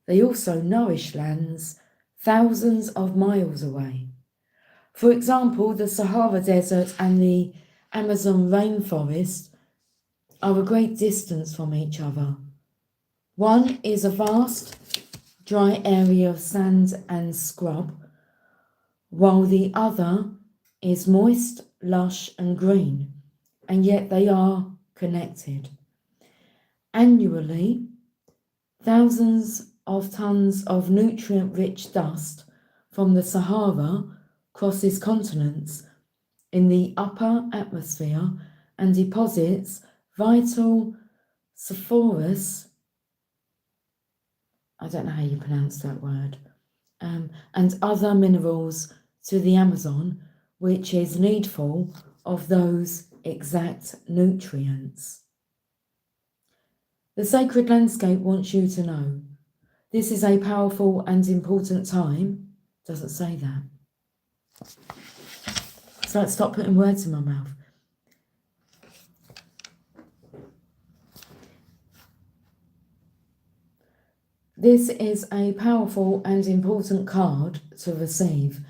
they also nourish lands thousands of miles away. For example, the Sahara Desert and the Amazon rainforest are a great distance from each other. One is a vast, dry area of sand and scrub, while the other is moist, lush, and green, and yet they are connected. Annually, thousands of tons of nutrient-rich dust from the Sahara crosses continents in the upper atmosphere and deposits vital phosphorus I don't know how you pronounce that word, and other minerals to the Amazon, which is needful of those exact nutrients. The sacred landscape wants you to know this is a powerful and important time. Doesn't say that. It's like, stop putting words in my mouth. This is a powerful and important card to receive.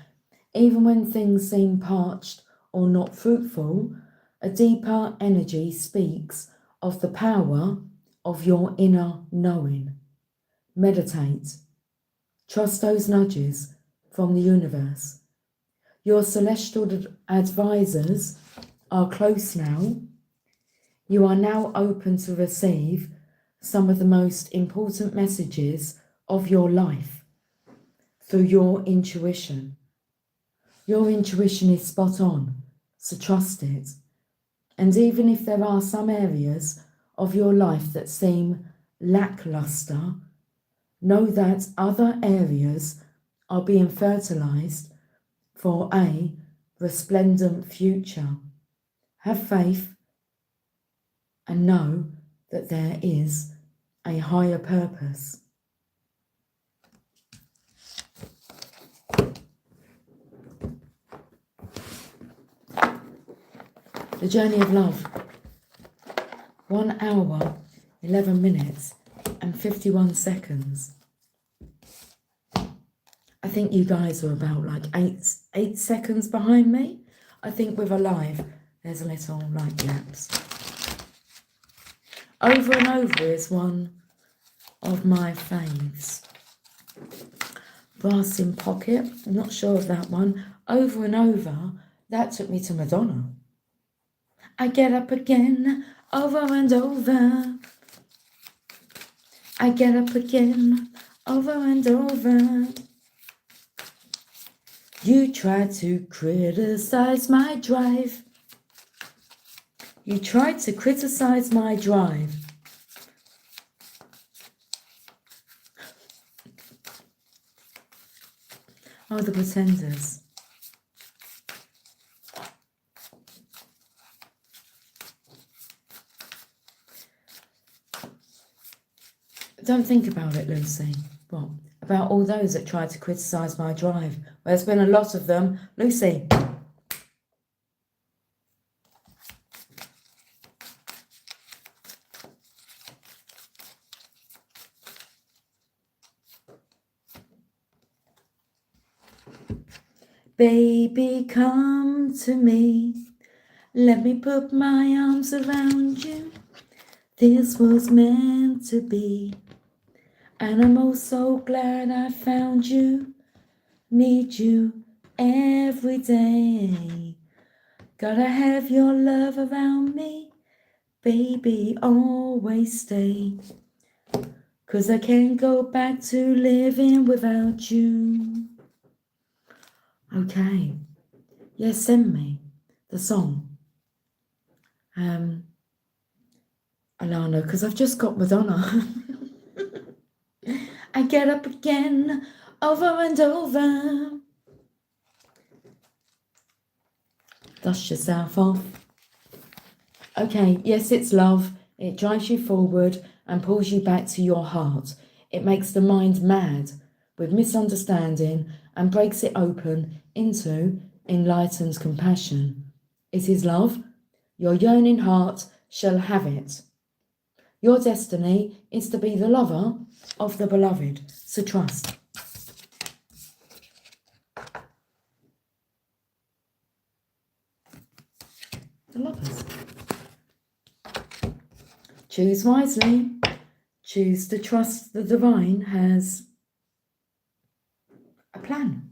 Even when things seem parched or not fruitful, a deeper energy speaks of the power of your inner knowing. Meditate. Trust those nudges from the universe. Your celestial advisors are close now. You are now open to receive some of the most important messages of your life through your intuition. Your intuition is spot on, so trust it. And even if there are some areas of your life that seem lackluster, know that other areas are being fertilized for a resplendent future. Have faith and know that there is a higher purpose. The journey of love. 1 hour, 11 minutes and 51 seconds. I think you guys are about like eight seconds behind me. I think with a live, there's a little like lapse. Over and Over is one of my faves. Brass in Pocket, I'm not sure of that one. Over and Over, that took me to Madonna. I get up again, over and over. I get up again, over and over. You tried to criticize my drive. You tried to criticize my drive. Oh, the Pretenders. Don't think about it, Lucy. What? About all those that tried to criticise my drive. Well, there's been a lot of them. Lucy. Baby, come to me. Let me put my arms around you. This was meant to be. And I'm oh so glad I found you. Need you every day. Gotta have your love around me. Baby, always stay. 'Cause I can't go back to living without you. Okay. Yes, send me the song. Alana, because I've just got Madonna. I get up again, over and over. Dust yourself off. Okay, yes, it's love. It drives you forward and pulls you back to your heart. It makes the mind mad with misunderstanding and breaks it open into enlightened compassion. It is love. Your yearning heart shall have it. Your destiny is to be the lover of the beloved, so trust. The lovers. Choose wisely. Choose to trust the divine has a plan.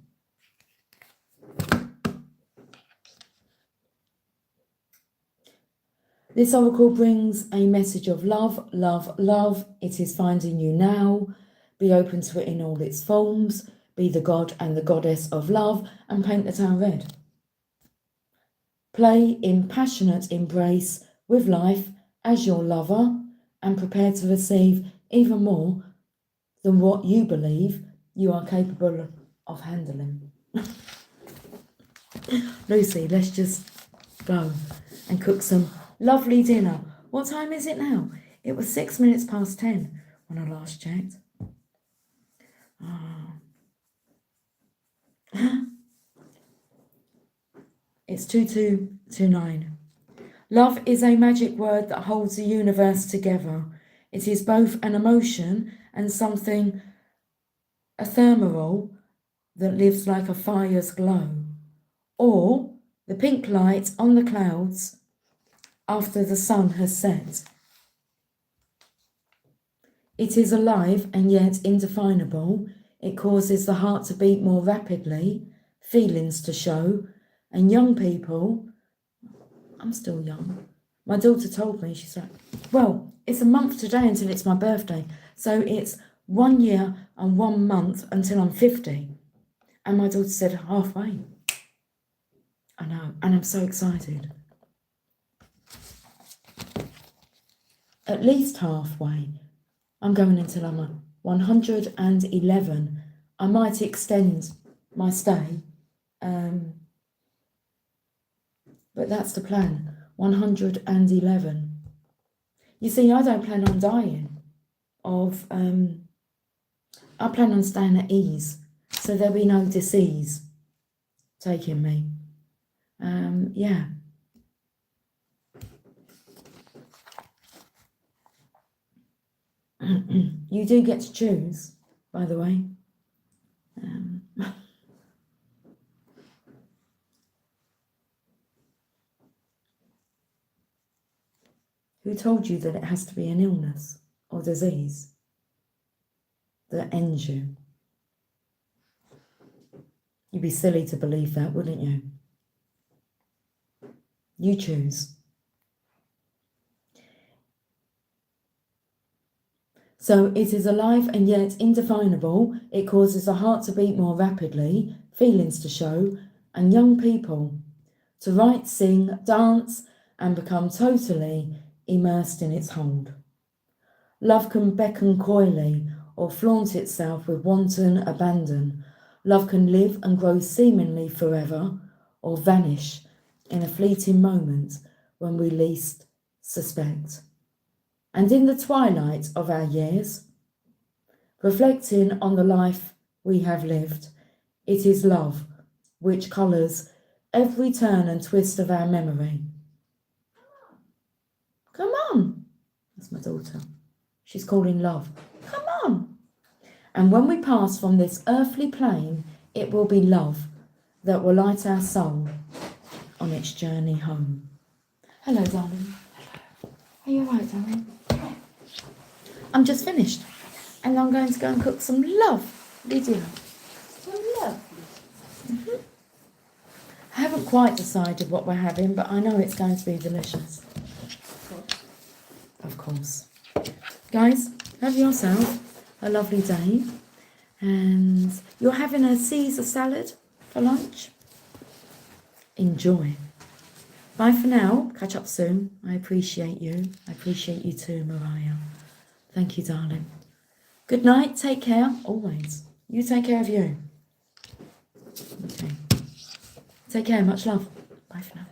This oracle brings a message of love, love, love. It is finding you now. Be open to it in all its forms. Be the god and the goddess of love and paint the town red. Play in passionate embrace with life as your lover and prepare to receive even more than what you believe you are capable of handling. Lucy, let's just go and cook some lovely dinner. What time is it now? It was 6 minutes past 10 when I last checked. It's 2229. Love is a magic word that holds the universe together. It is both an emotion and something ephemeral that lives like a fire's glow, or the pink light on the clouds after the sun has set. It is alive and yet indefinable. It causes the heart to beat more rapidly, feelings to show, and young people, I'm still young. My daughter told me, she's like, well, it's a month today until it's my birthday. So it's 1 year and 1 month until I'm 50. And my daughter said, halfway. I know, and I'm so excited. At least halfway. I'm going until I'm 111. I might extend my stay. But that's the plan, 111. You see, I don't plan on dying I plan on staying at ease, so there'll be no disease taking me. Yeah. You do get to choose, by the way. Who told you that it has to be an illness or disease that ends you? You'd be silly to believe that, wouldn't you? You choose. So it is alive and yet indefinable. It causes the heart to beat more rapidly, feelings to show, and young people to write, sing, dance, and become totally immersed in its hold. Love can beckon coyly or flaunt itself with wanton abandon. Love can live and grow seemingly forever or vanish in a fleeting moment when we least suspect. And in the twilight of our years, reflecting on the life we have lived, it is love which colours every turn and twist of our memory. Come on. That's my daughter. She's calling love. Come on. And when we pass from this earthly plane, it will be love that will light our soul on its journey home. Hello, darling. Hello. Are you all right, darling? I'm just finished. And I'm going to go and cook some lovely dinner. Some lovely. Mm-hmm. I haven't quite decided what we're having, but I know it's going to be delicious. Of course. Guys, have yourself a lovely day. And you're having a Caesar salad for lunch. Enjoy. Bye for now. Catch up soon. I appreciate you. I appreciate you too, Mariah. Thank you, darling. Good night. Take care. Always. You take care of you. Okay. Take care. Much love. Bye for now.